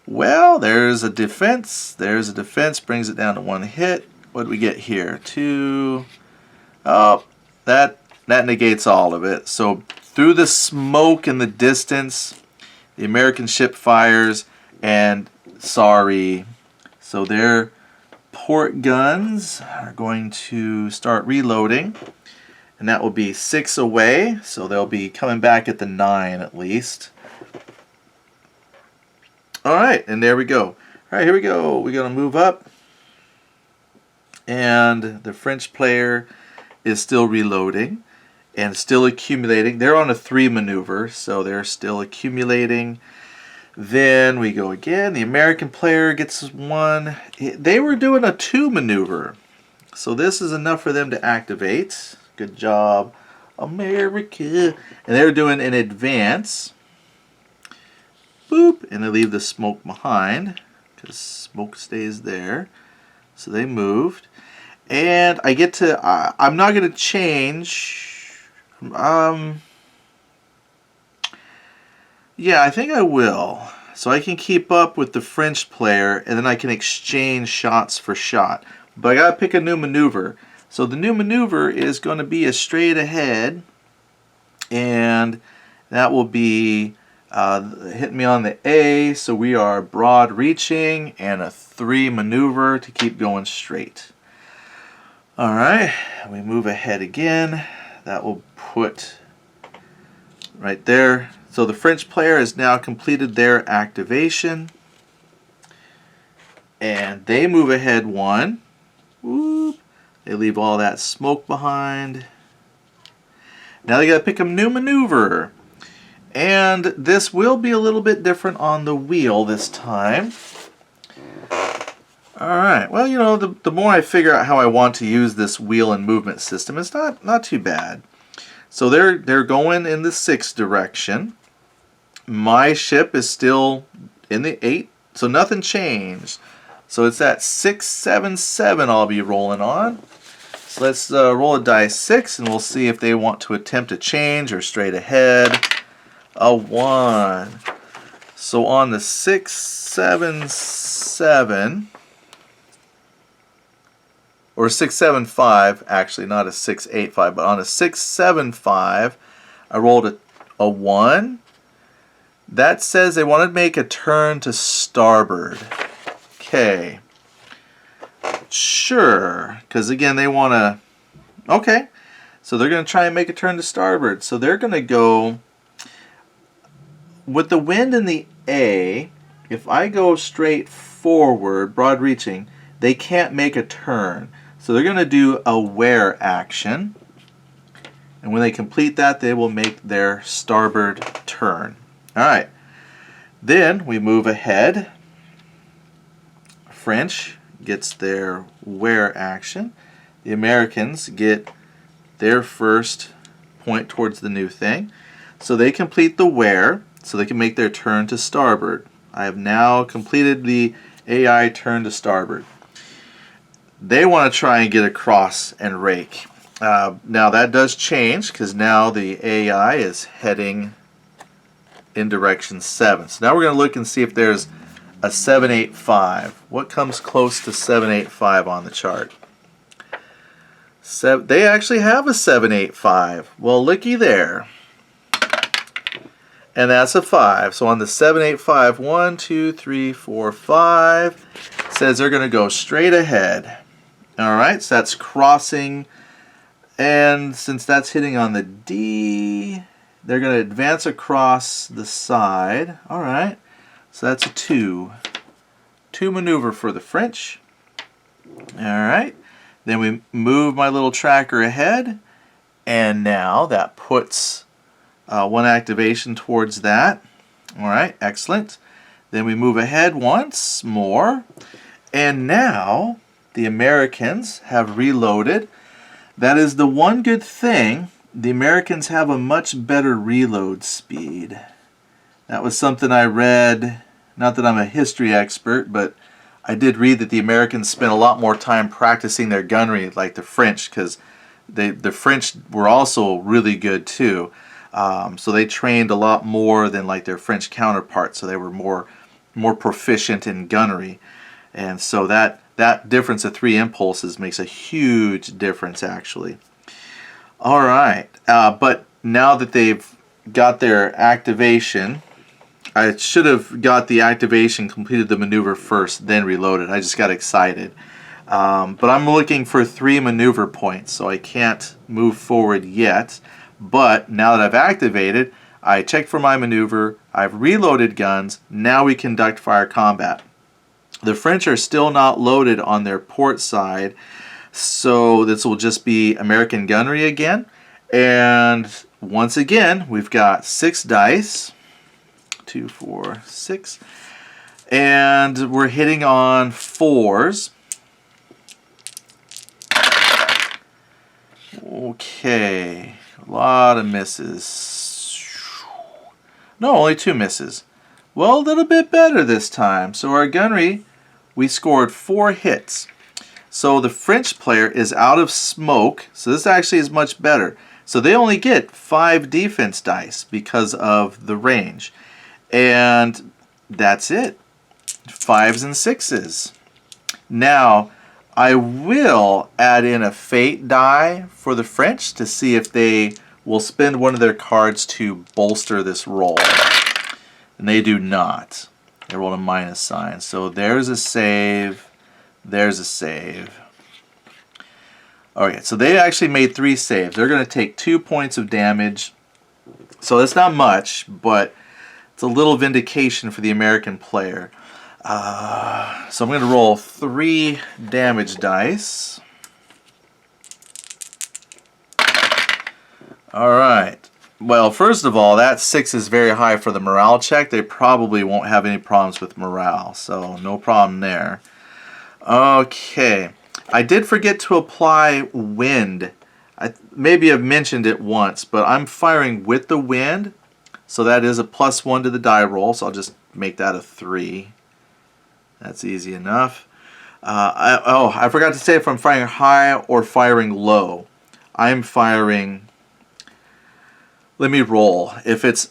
Speaker 1: Well, there's a defense. There's a defense. Brings it down to 1 hit. What do we get here? 2. Oh, that negates all of it. So through the smoke and the distance, the American ship fires, and sorry. So their port guns are going to start reloading, and that will be 6 away. So they'll be coming back at the 9 at least. All right, and there we go. All right, here we go. We're going to move up, and the French player is still reloading and still accumulating. They're on a 3 maneuver, so they're still accumulating. Then we go again. The American player gets 1. They were doing a 2 maneuver, so this is enough for them to activate. Good job, America. And they're doing an advance. Boop, and they leave the smoke behind because smoke stays there. So they moved. And I get to, I'm not going to change. Yeah, I think I will. So I can keep up with the French player, and then I can exchange shots for shot. But I gotta pick a new maneuver. So the new maneuver is going to be a straight ahead, and that will be hitting me on the A. So we are broad reaching and a 3 maneuver to keep going straight. All right, we move ahead again. That will put right there. So the French player has now completed their activation, and they move ahead 1. Whoop. They leave all that smoke behind. Now they got to pick a new maneuver. And this will be a little bit different on the wheel this time. Alright, well, you know, the more I figure out how I want to use this wheel and movement system, it's not too bad. So they're going in the 6 direction. My ship is still in the 8, so nothing changed. So it's that 6, 7, 7 I'll be rolling on. So let's roll a die 6, and we'll see if they want to attempt a change or straight ahead. A 1. So on the 6, 7, 7, or 6, 7, 5, actually not a 6, 8, 5, but on a 6, 7, 5, I rolled a 1. That says they want to make a turn to starboard. Okay. Sure. Because again, they want to... Okay. So they're going to try and make a turn to starboard. So they're going to go... With the wind in the A, if I go straight forward, broad reaching, they can't make a turn. So they're going to do a wear action. And when they complete that, they will make their starboard turn. Alright, then we move ahead. French gets their wear action. The Americans get their first point towards the new thing. So they complete the wear, so they can make their turn to starboard. I have now completed the AI turn to starboard. They want to try and get across and rake. Now that does change, because now the AI is heading in direction 7. So now we're going to look and see if there's a 785. What comes close to 785 on the chart? They actually have a 785. Well, looky there. And that's a 5. So on the 785, 1, 2, 3, 4, 5, it says they're going to go straight ahead. Alright, so that's crossing. And since that's hitting on the D, they're going to advance across the side. Alright, so that's a 2. 2 maneuver for the French. Alright, then we move my little tracker ahead, and now that puts 1 activation towards that. Alright, excellent. Then we move ahead once more, and now the Americans have reloaded. That is the one good thing. The Americans have a much better reload speed. That was something I read, not that I'm a history expert, but I did read that the Americans spent a lot more time practicing their gunnery like the French, because the French were also really good too. So they trained a lot more than like their French counterparts, so they were more proficient in gunnery. And so that difference of 3 impulses makes a huge difference actually. Alright, but now that they've got their activation, I should have got the activation, completed the maneuver first, then reloaded. I just got excited. But I'm looking for 3 maneuver points, so I can't move forward yet. But now that I've activated, I checked for my maneuver, I've reloaded guns, now we conduct fire combat. The French are still not loaded on their port side, so this will just be American gunnery again. And once again, we've got 6 dice. 2, 4, 6. And we're hitting on 4s. Okay, a lot of misses. No, only 2 misses. Well, a little bit better this time. So our gunnery, we scored 4 hits. So the French player is out of smoke, so this actually is much better. So they only get 5 defense dice because of the range. And that's it. 5s and 6s. Now, I will add in a fate die for the French to see if they will spend one of their cards to bolster this roll. And they do not. They rolled a minus sign. So there's a save. There's a save. Okay, so they actually made 3 saves. They're going to take 2 points of damage. So that's not much, but it's a little vindication for the American player. So I'm going to roll 3 damage dice. Alright. Well, first of all, that 6 is very high for the morale check. They probably won't have any problems with morale, so no problem there. Okay. I did forget to apply wind. Maybe I've mentioned it once, but I'm firing with the wind, so that is a +1 to the die roll, so I'll just make that a 3. That's easy enough. I forgot to say if I'm firing high or firing low. I'm firing... Let me roll. If it's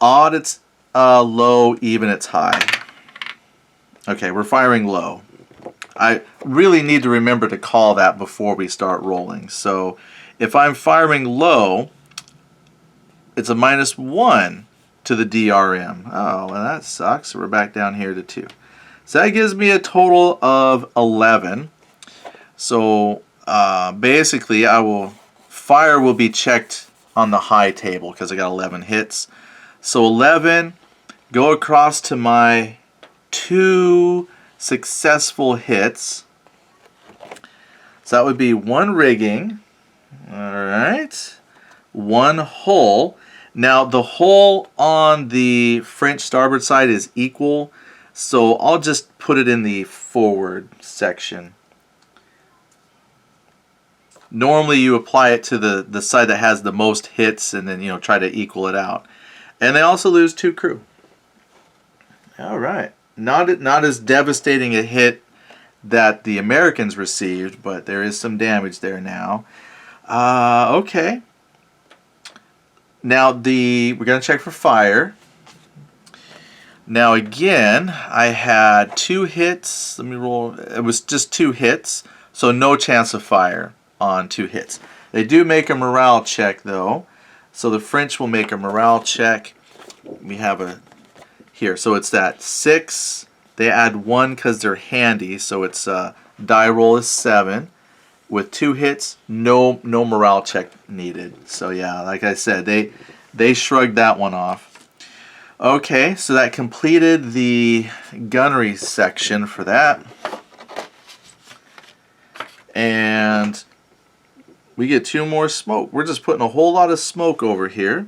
Speaker 1: odd, it's low. Even, it's high. Okay, we're firing low. I really need to remember to call that before we start rolling. So if I'm firing low, it's a -1 to the DRM. Oh, well, that sucks. We're back down here to 2. So that gives me a total of 11. So basically, fire will be checked on the high table because I got 11 hits. So 11, go across to my 2 successful hits. So that would be 1 rigging. Alright. 1 hull. Now the hull on the French starboard side is equal, so I'll just put it in the forward section. Normally you apply it to the side that has the most hits and then try to equal it out. And they also lose 2 crew. Alright. Not as devastating a hit that the Americans received, but there is some damage there now. Okay. Now we're going to check for fire. Now again, I had 2 hits. Let me roll. It was just 2 hits, so no chance of fire on 2 hits. They do make a morale check though. So the French will make a morale check. We have here. So it's that 6. They add 1 because they're handy. So it's die roll is 7. With 2 hits, no morale check needed. So yeah, like I said, they shrugged that one off. Okay, so that completed the gunnery section for that. And we get 2 more smoke. We're just putting a whole lot of smoke over here.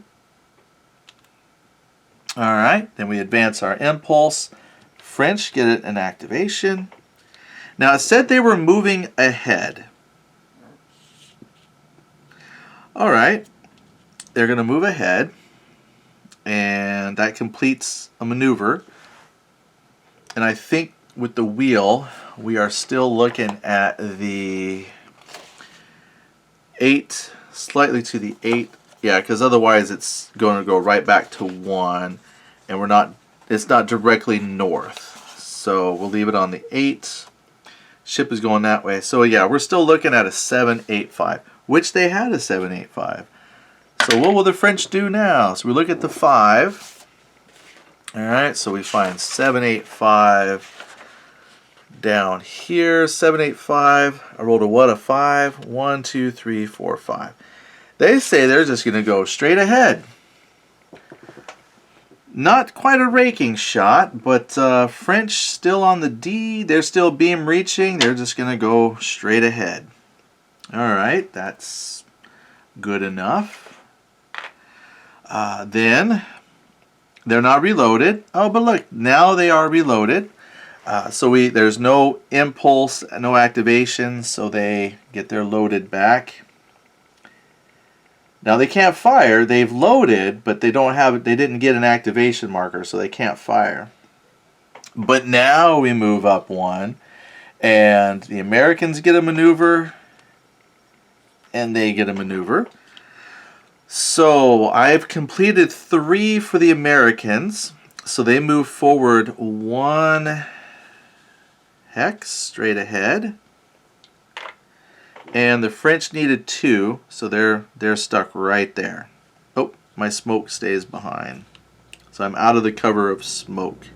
Speaker 1: Alright, then we advance our impulse. French get an activation. Now it said they were moving ahead. Alright, they're going to move ahead. And that completes a maneuver. And I think with the wheel, we are still looking at the 8, slightly to the 8. Yeah, because otherwise it's going to go right back to 1. And it's not directly north. So we'll leave it on the 8. Ship is going that way. So yeah, we're still looking at a 785, which they had a 785. So what will the French do now? So we look at the 5. Alright, so we find 785 down here. 785. I rolled a what? A 5. 1, 2, 3, 4, 5. They say they're just going to go straight ahead. Not quite a raking shot, but French still on the D. They're still beam reaching. They're just going to go straight ahead. Alright, that's good enough. Then they're not reloaded. Oh, but look, now they are reloaded. So there's no impulse, no activation, so they get their loaded back. Now they can't fire. They've loaded, but they didn't get an activation marker, so they can't fire. But now we move up 1, and the Americans get a maneuver, and they get a maneuver. So I've completed 3 for the Americans. So they move forward 1 hex straight ahead. And the French needed 2, so they're stuck right there. Oh, my smoke stays behind. So I'm out of the cover of smoke.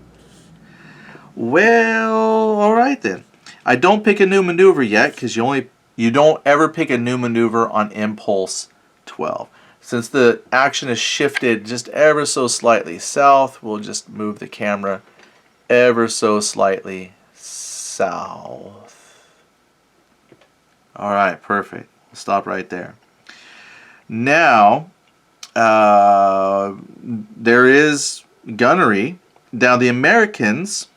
Speaker 1: Well, all right then. I don't pick a new maneuver yet because you don't ever pick a new maneuver on impulse 12. Since the action is shifted just ever so slightly south, we'll just move the camera ever so slightly south. All right, perfect. We'll stop right there. Now, there is gunnery. Now the Americans,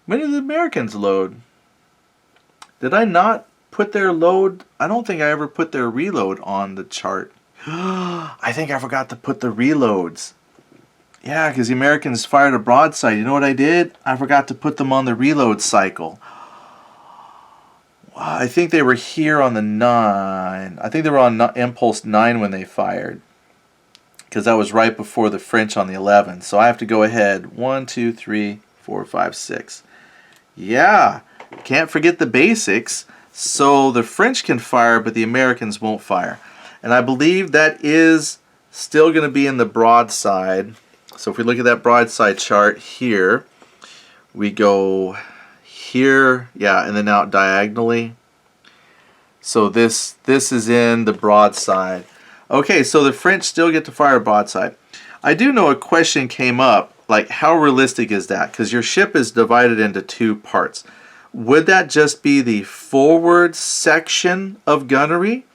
Speaker 1: when did the Americans load? Did I not put their load? I don't think I ever put their reload on the chart. I think I forgot to put the reloads. Yeah, because the Americans fired a broadside. You know what I did? I forgot to put them on the reload cycle. I think they were here on the 9. I think they were on impulse 9 when they fired, because that was right before the French on the 11. So I have to go ahead. 1, 2, 3, 4, 5, 6. Yeah, can't forget the basics. So the French can fire, but the Americans won't fire. And I believe that is still going to be in the broadside. So if we look at that broadside chart here, we go here, yeah, and then out diagonally. So this is in the broadside. Okay, so the French still get to fire broadside. I do know a question came up, like how realistic is that? Because your ship is divided into 2 parts. Would that just be the forward section of gunnery?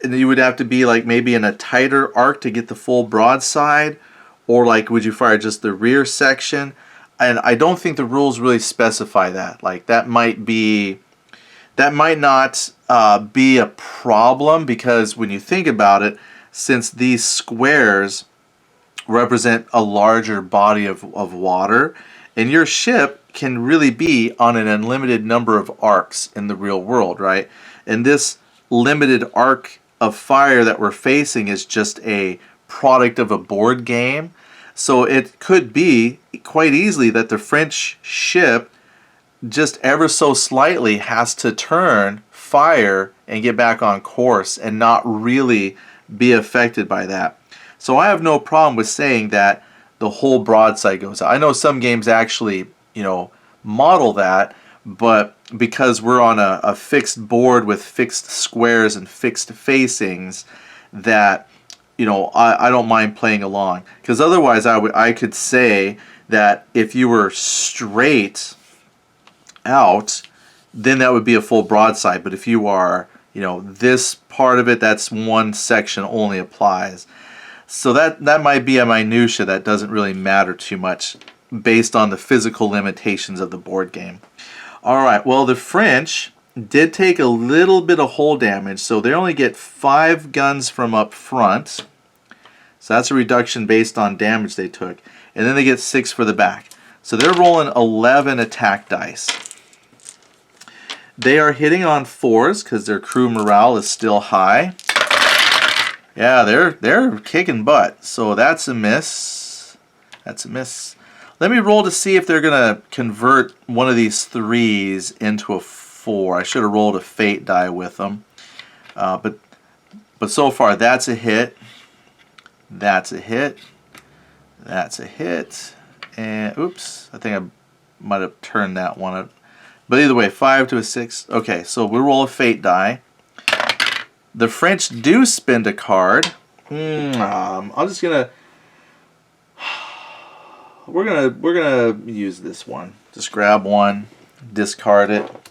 Speaker 1: And you would have to be like maybe in a tighter arc to get the full broadside? Or like would you fire just the rear section? And I don't think the rules really specify that. Like that might not be a problem, because when you think about it, since these squares represent a larger body of water, and your ship can really be on an unlimited number of arcs in the real world, right? And this limited arc of fire that we're facing is just a product of a board game. So it could be quite easily that the French ship just ever so slightly has to turn, fire, and get back on course and not really be affected by that. So I have no problem with saying that the whole broadside goes out. I know some games actually, model that, but because we're on a fixed board with fixed squares and fixed facings, that I don't mind playing along, because otherwise I could say that if you were straight out, then that would be a full broadside. But if you are, this part of it, that's one section only applies. So that might be a minutia that doesn't really matter too much based on the physical limitations of the board game. All right, well, the French did take a little bit of hull damage, so they only get 5 guns from up front. So that's a reduction based on damage they took. And then they get 6 for the back. So they're rolling 11 attack dice. They are hitting on 4s because their crew morale is still high. Yeah, they're kicking butt. So that's a miss. That's a miss. Let me roll to see if they're going to convert one of these 3s into a 4. I should have rolled a fate die with them. But so far, that's a hit. That's a hit. That's a hit. And oops, I think I might have turned that one up. But either way, 5 to a 6. Okay, so we roll a fate die. The French do spend a card. I'm just gonna. We're gonna use this one. Just grab one, discard it.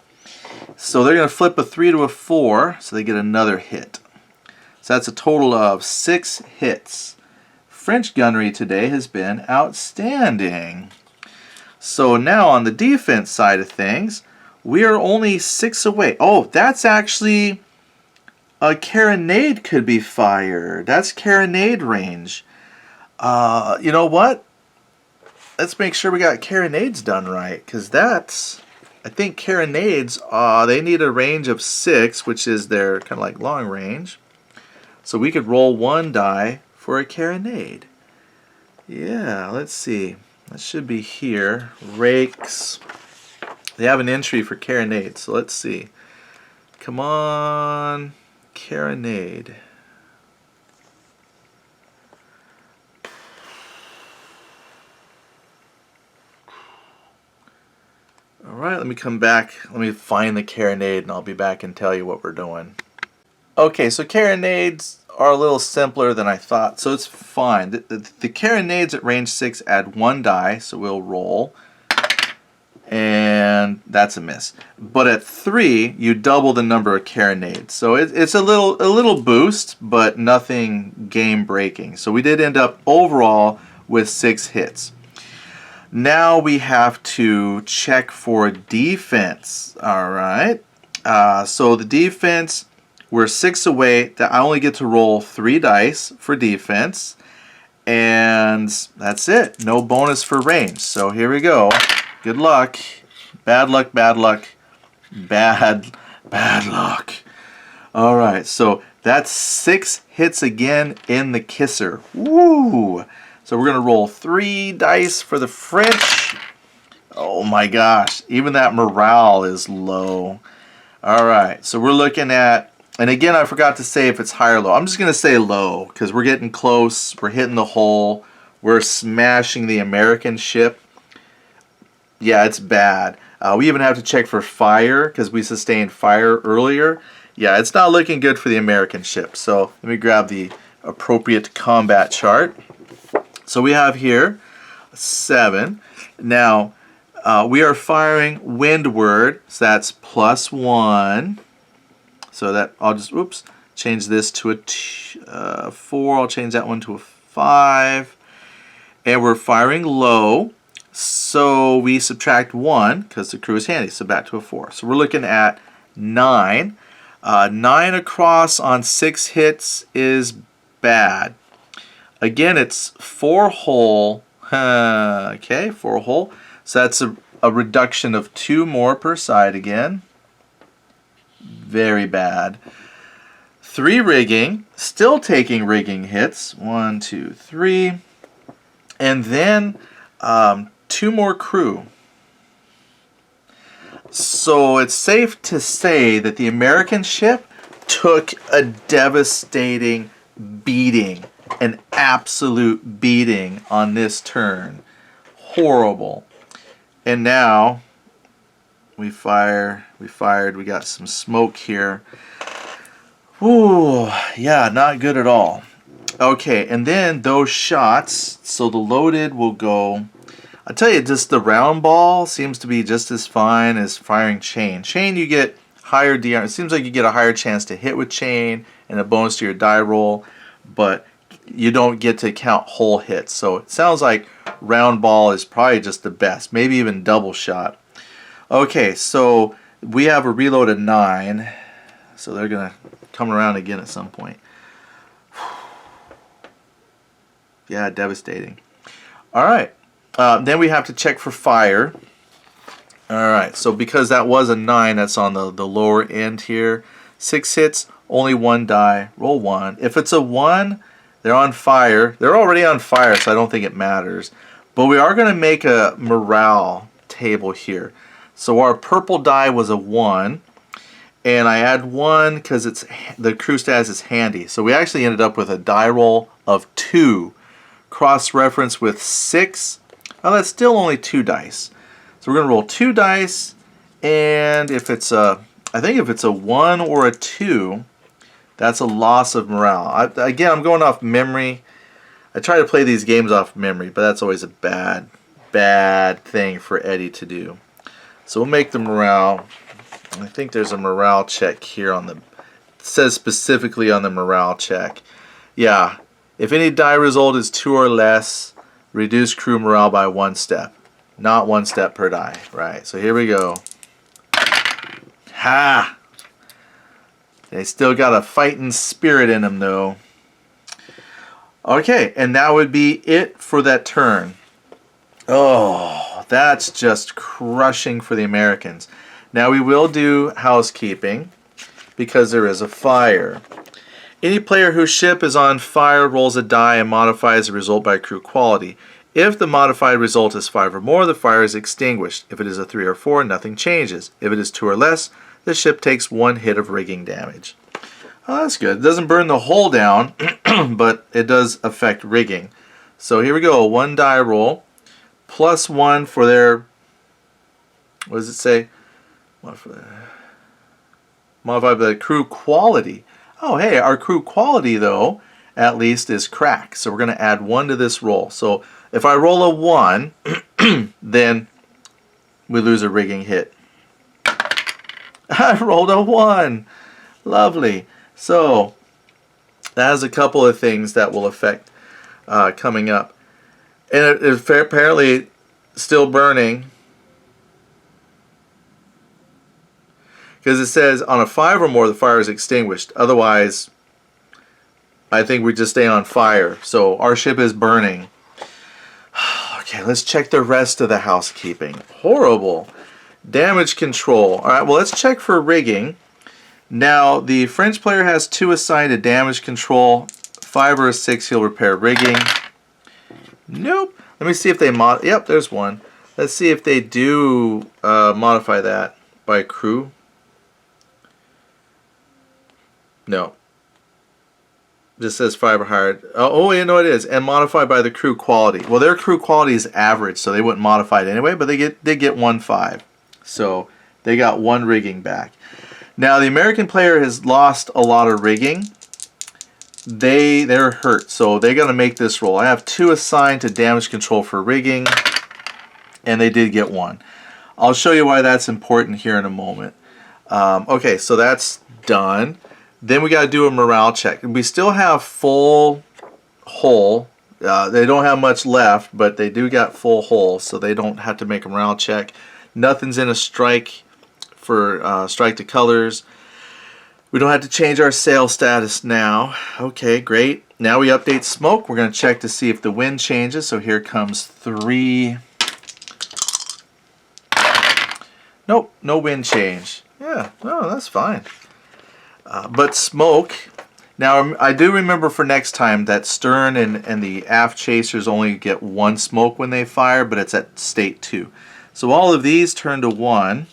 Speaker 1: So they're gonna flip a 3 to a 4, so they get another hit. So that's a total of 6 hits. French gunnery today has been outstanding. So now on the defense side of things, we are only 6 away. Oh, that's actually a carronade could be fired. That's carronade range. You know what? Let's make sure we got carronades done right, because that's, I think carronades, they need a range of 6, which is their kind of like long range. So we could roll 1 die for a carronade. Yeah, let's see. That should be here. Rakes. They have an entry for carronade, so let's see. Come on, carronade. Alright, let me come back. Let me find the carronade and I'll be back and tell you what we're doing. Okay, so carronades are a little simpler than I thought, so it's fine. The carronades at range 6 add 1 die, so we'll roll. And that's a miss. But at 3, you double the number of carronades. So it's a little boost, but nothing game breaking. So we did end up overall with 6 hits. Now we have to check for defense. Alright. So the defense, we're 6 away. I only get to roll 3 dice for defense. And that's it. No bonus for range. So here we go. Good luck. Bad luck, bad luck. Bad luck. Alright, so that's 6 hits again in the kisser. Woo! So we're going to roll 3 dice for the French. Oh my gosh, even that morale is low. Alright, so we're looking at, and again I forgot to say if it's high or low. I'm just going to say low because we're getting close. We're hitting the hole. We're smashing the American ship. Yeah, it's bad. We even have to check for fire because we sustained fire earlier. Yeah, it's not looking good for the American ship. So let me grab the appropriate combat chart. So we have here 7. Now, we are firing windward, so that's +1. So that I'll just, oops, change this to a 4. I'll change that one to a 5. And we're firing low. So we subtract 1 because the crew is handy, so back to a 4. So we're looking at 9. 9 across on 6 hits is bad. Again, it's 4 hull. Okay, 4 hull. So that's a reduction of 2 more per side again. Very bad. 3 rigging, still taking rigging hits. 1, 2, 3. And then 2 more crew. So it's safe to say that the American ship took a devastating beating, an absolute beating on this turn. Horrible. And now we fired, we got some smoke here. Ooh, yeah, not good at all. Okay, and then those shots, so the loaded will go, I tell you, just the round ball seems to be just as fine as firing chain. Chain, you get higher DR. It seems like you get a higher chance to hit with chain and a bonus to your die roll, but you don't get to count whole hits. So it sounds like round ball is probably just the best, maybe even double shot. Okay, so we have a reload of 9, so they're going to come around again at some point. Yeah, devastating. All right. Then we have to check for fire. Alright, so because that was a 9, that's on the lower end here. 6 hits, only 1 die, roll 1. If it's a 1, they're on fire. They're already on fire, so I don't think it matters. But we are going to make a morale table here. So our purple die was a 1, and I add 1 because it's the crew status is handy. So we actually ended up with a die roll of 2. Cross-reference with 6. Well, that's still only 2 dice. So we're going to roll 2 dice, and if it's a, I think if it's a 1 or a 2, that's a loss of morale. Again, I'm going off memory. I try to play these games off memory, but that's always a bad thing for Eddie to do. So we'll make the morale. I think there's a morale check here on the, it says specifically on the morale check. Yeah, if any die result is 2 or less, reduce crew morale by 1 step. Not 1 step per die. Right, so here we go. Ha! They still got a fighting spirit in them though. Okay, and that would be it for that turn. Oh, that's just crushing for the Americans. Now we will do housekeeping because there is a fire. Any player whose ship is on fire rolls a die and modifies the result by crew quality. If the modified result is 5 or more, the fire is extinguished. If it is a 3 or 4, nothing changes. If it is 2 or less, the ship takes 1 hit of rigging damage. Oh, that's good. It doesn't burn the hull down, but it does affect rigging. So here we go. 1 die roll. +1 for their, what does it say? Modified by the crew quality. Oh, hey, our crew quality, though, at least is crack. So we're going to add 1 to this roll. So if I roll a 1, then we lose a rigging hit. I rolled a 1. Lovely. So that has a couple of things that will affect coming up. And it is apparently still burning, because it says on a 5 or more the fire is extinguished. Otherwise, I think we just stay on fire. So our ship is burning. Okay, let's check the rest of the housekeeping. Horrible. Damage control. Alright, well, let's check for rigging. Now, the French player has 2 assigned to damage control. 5 or 6, he'll repair rigging. Nope. Let me see if they yep, there's 1. Let's see if they do modify that by crew. No. Just says 5 or higher. Oh, you know it is. And modified by the crew quality. Well, their crew quality is average, so they wouldn't modify it anyway, but they get 1 5. So they got 1 rigging back. Now, the American player has lost a lot of rigging. They're hurt, so they got to make this roll. I have 2 assigned to damage control for rigging, and they did get 1. I'll show you why that's important here in a moment. Okay, so that's done. Then we got to do a morale check. We still have full hull. They don't have much left, but they do got full hull, so they don't have to make a morale check. Nothing's in a strike for strike to colors. We don't have to change our sail status now. Okay, great. Now we update smoke. We're going to check to see if the wind changes. So here comes 3. Nope, no wind change. Yeah, oh, that's fine. But smoke. Now, I do remember for next time that stern and the aft chasers only get 1 smoke when they fire, but it's at state 2. So all of these turn to 1.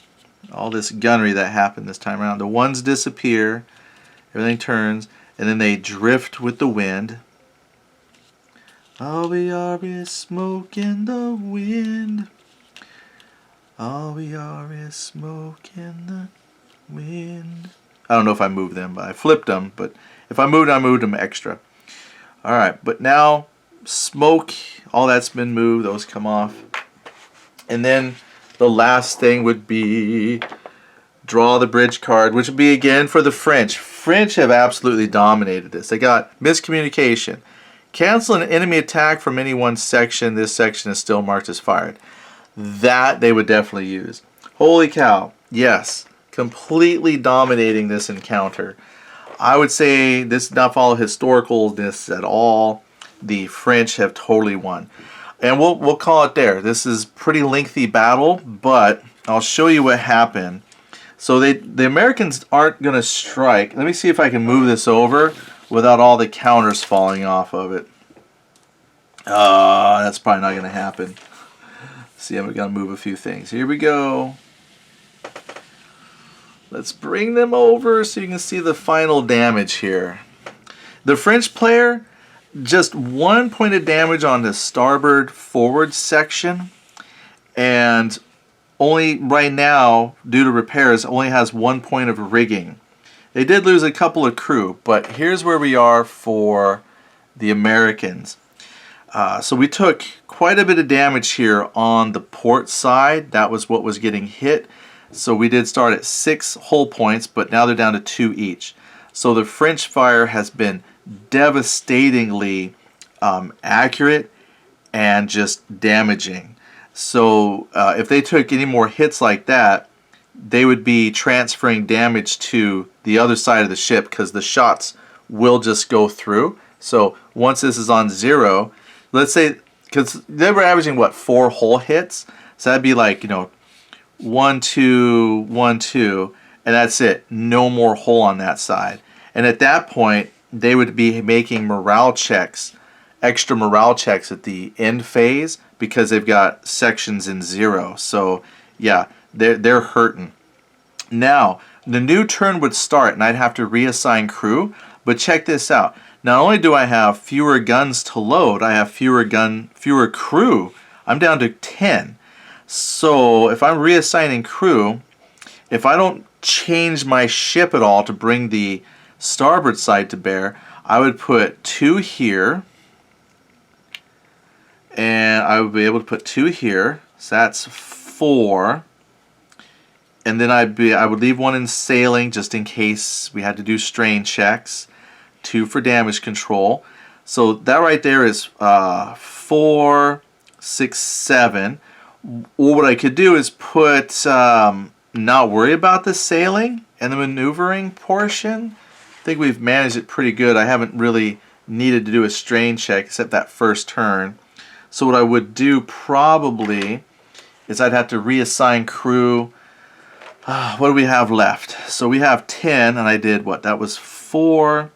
Speaker 1: All this gunnery that happened this time around. The 1s disappear. Everything turns. And then they drift with the wind. All we are is smoke in the wind. All we are is smoke in the wind. I don't know if I moved them, but I flipped them. But if I moved them extra. Alright, but now smoke, all that's been moved. Those come off. And then the last thing would be draw the bridge card, which would be again for the French. French have absolutely dominated this. They got miscommunication. Cancel an enemy attack from any one section. This section is still marked as fired. That they would definitely use. Holy cow. Yes. Completely dominating this encounter. I would say this does not follow historicalness at all. The French have totally won. And we'll call it there. This is pretty lengthy battle, but I'll show you what happened. So the Americans aren't going to strike. Let me see if I can move this over without all the counters falling off of it. That's probably not going to happen. See, I'm going to move a few things. Here we go. Let's bring them over so you can see the final damage here. The French player, just 1 point of damage on the starboard forward section, and only right now, due to repairs, only has 1 point of rigging. They did lose a couple of crew, but here's where we are for the Americans. So we took quite a bit of damage here on the port side. That was what was getting hit. So we did start at 6 hull points, but now they're down to 2 each. So the French fire has been devastatingly accurate and just damaging. So if they took any more hits like that, they would be transferring damage to the other side of the ship because the shots will just go through. So once this is on 0, let's say, because they were averaging what, 4 hull hits, so that'd be like, you know, 1 2 1 2, and that's it. No more hull on that side. And at that point, they would be making morale checks, extra morale checks at the end phase because they've got sections in 0. So yeah, they're hurting. Now, the new turn would start and I'd have to reassign crew, but check this out. Not only do I have fewer guns to load, I have fewer crew. I'm down to 10. So if I'm reassigning crew, if I don't change my ship at all to bring the starboard side to bear, I would put 2 here, and I would be able to put 2 here, so that's 4. And then I would leave 1 in sailing just in case we had to do strain checks. 2 for damage control. So that right there is 4, 6, 7. Or what I could do is put not worry about the sailing and the maneuvering portion. I think we've managed it pretty good. I haven't really needed to do a strain check except that first turn. So what I would do probably is I'd have to reassign crew. What do we have left? So we have 10, and I did what? That was 4,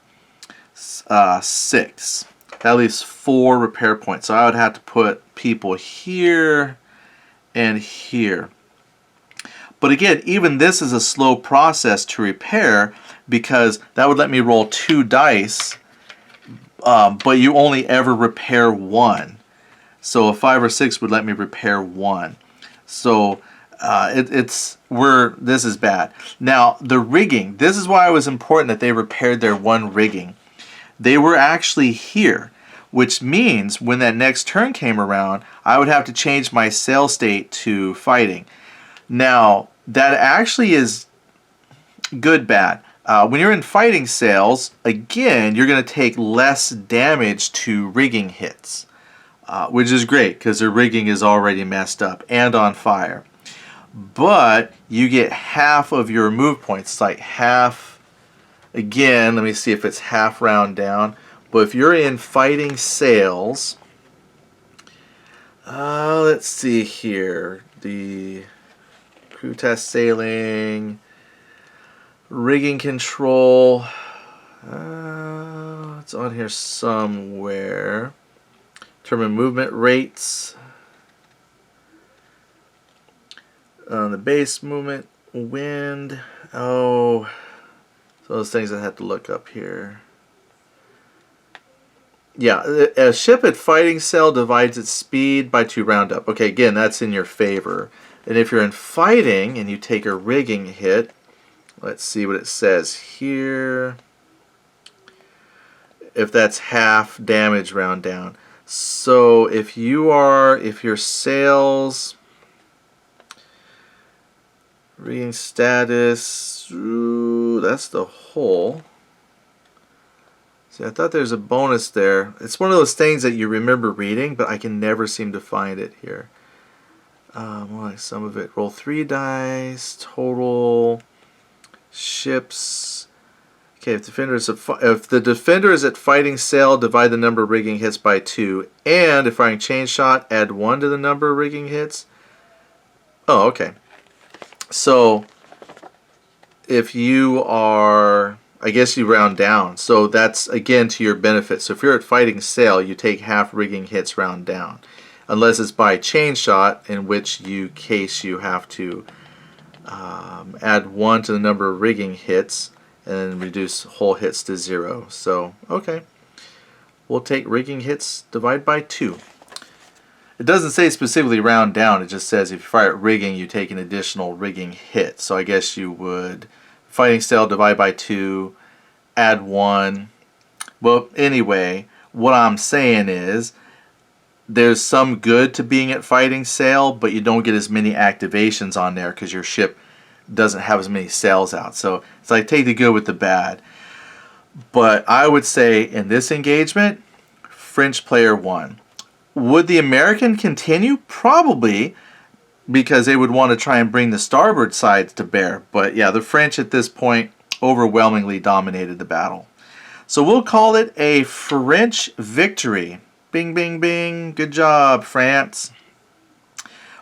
Speaker 1: 6. That leaves 4 repair points. So I would have to put people here and here. But again, even this is a slow process to repair because that would let me roll 2 dice, but you only ever repair 1. So a 5 or 6 would let me repair 1. So this is bad. Now the rigging, this is why it was important that they repaired their 1 rigging. They were actually here, which means when that next turn came around, I would have to change my sail state to fighting. Now that actually is good bad. When you're in fighting sails, again, you're going to take less damage to rigging hits, which is great because the rigging is already messed up and on fire. But you get half of your move points. It's like half, again, let me see if it's half round down. But if you're in fighting sails, let's see here. The crew test sailing, rigging control, it's on here somewhere. Determine movement rates. On the base movement, wind, so those things I have to look up here. Yeah, a ship at fighting sail divides its speed by 2 roundup. Okay, again, that's in your favor. And if you're in fighting and you take a rigging hit, let's see what it says here. If that's half damage round down. So if your sails, rigging status, that's the hull. See, I thought there's a bonus there. It's one of those things that you remember reading, but I can never seem to find it here. Well, some of it. Roll 3 dice. Total ships. Okay, if the defender is at fighting sail, divide the number of rigging hits by 2. And if firing chain shot, add 1 to the number of rigging hits. Oh, okay. So if you are, I guess you round down. So that's again to your benefit. So if you're at fighting sail, you take half rigging hits round down. Unless it's by chain shot, in which case you have to add 1 to the number of rigging hits and then reduce whole hits to 0. So, okay. We'll take rigging hits, divide by 2. It doesn't say specifically round down, it just says if you fire at rigging, you take an additional rigging hit. So I guess you would fighting sail, divide by 2, add 1. Well, anyway, what I'm saying is there's some good to being at fighting sail, but you don't get as many activations on there because your ship doesn't have as many sails out. So it's like take the good with the bad. But I would say in this engagement, French player won. Would the American continue? Probably, because they would want to try and bring the starboard sides to bear. But yeah, the French at this point overwhelmingly dominated the battle. So we'll call it a French victory. Bing, bing, bing. Good job, France.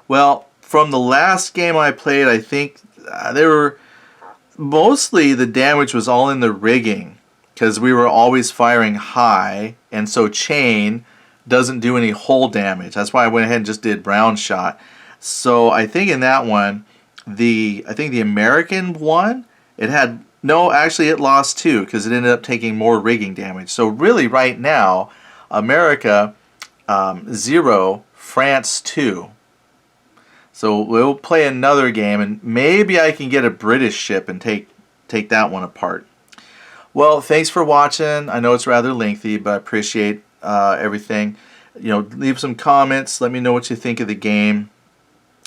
Speaker 1: Well, from the last game I played, I think mostly the damage was all in the rigging. because we were always firing high, and so chain doesn't do any hull damage. That's why I went ahead and just did round shot. So I think in that one, I think the American one, it had, no, actually it lost 2 because it ended up taking more rigging damage. So really right now, America 0, France 2. So we'll play another game, and maybe I can get a British ship and take that one apart. Well, thanks for watching. I know it's rather lengthy, but I appreciate everything. You know, leave some comments. Let me know what you think of the game.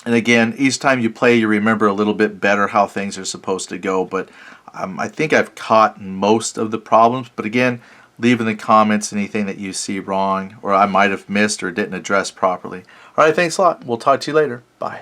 Speaker 1: And again, each time you play, you remember a little bit better how things are supposed to go. But I think I've caught most of the problems. But again, leave in the comments anything that you see wrong or I might have missed or didn't address properly. All right, thanks a lot. We'll talk to you later. Bye.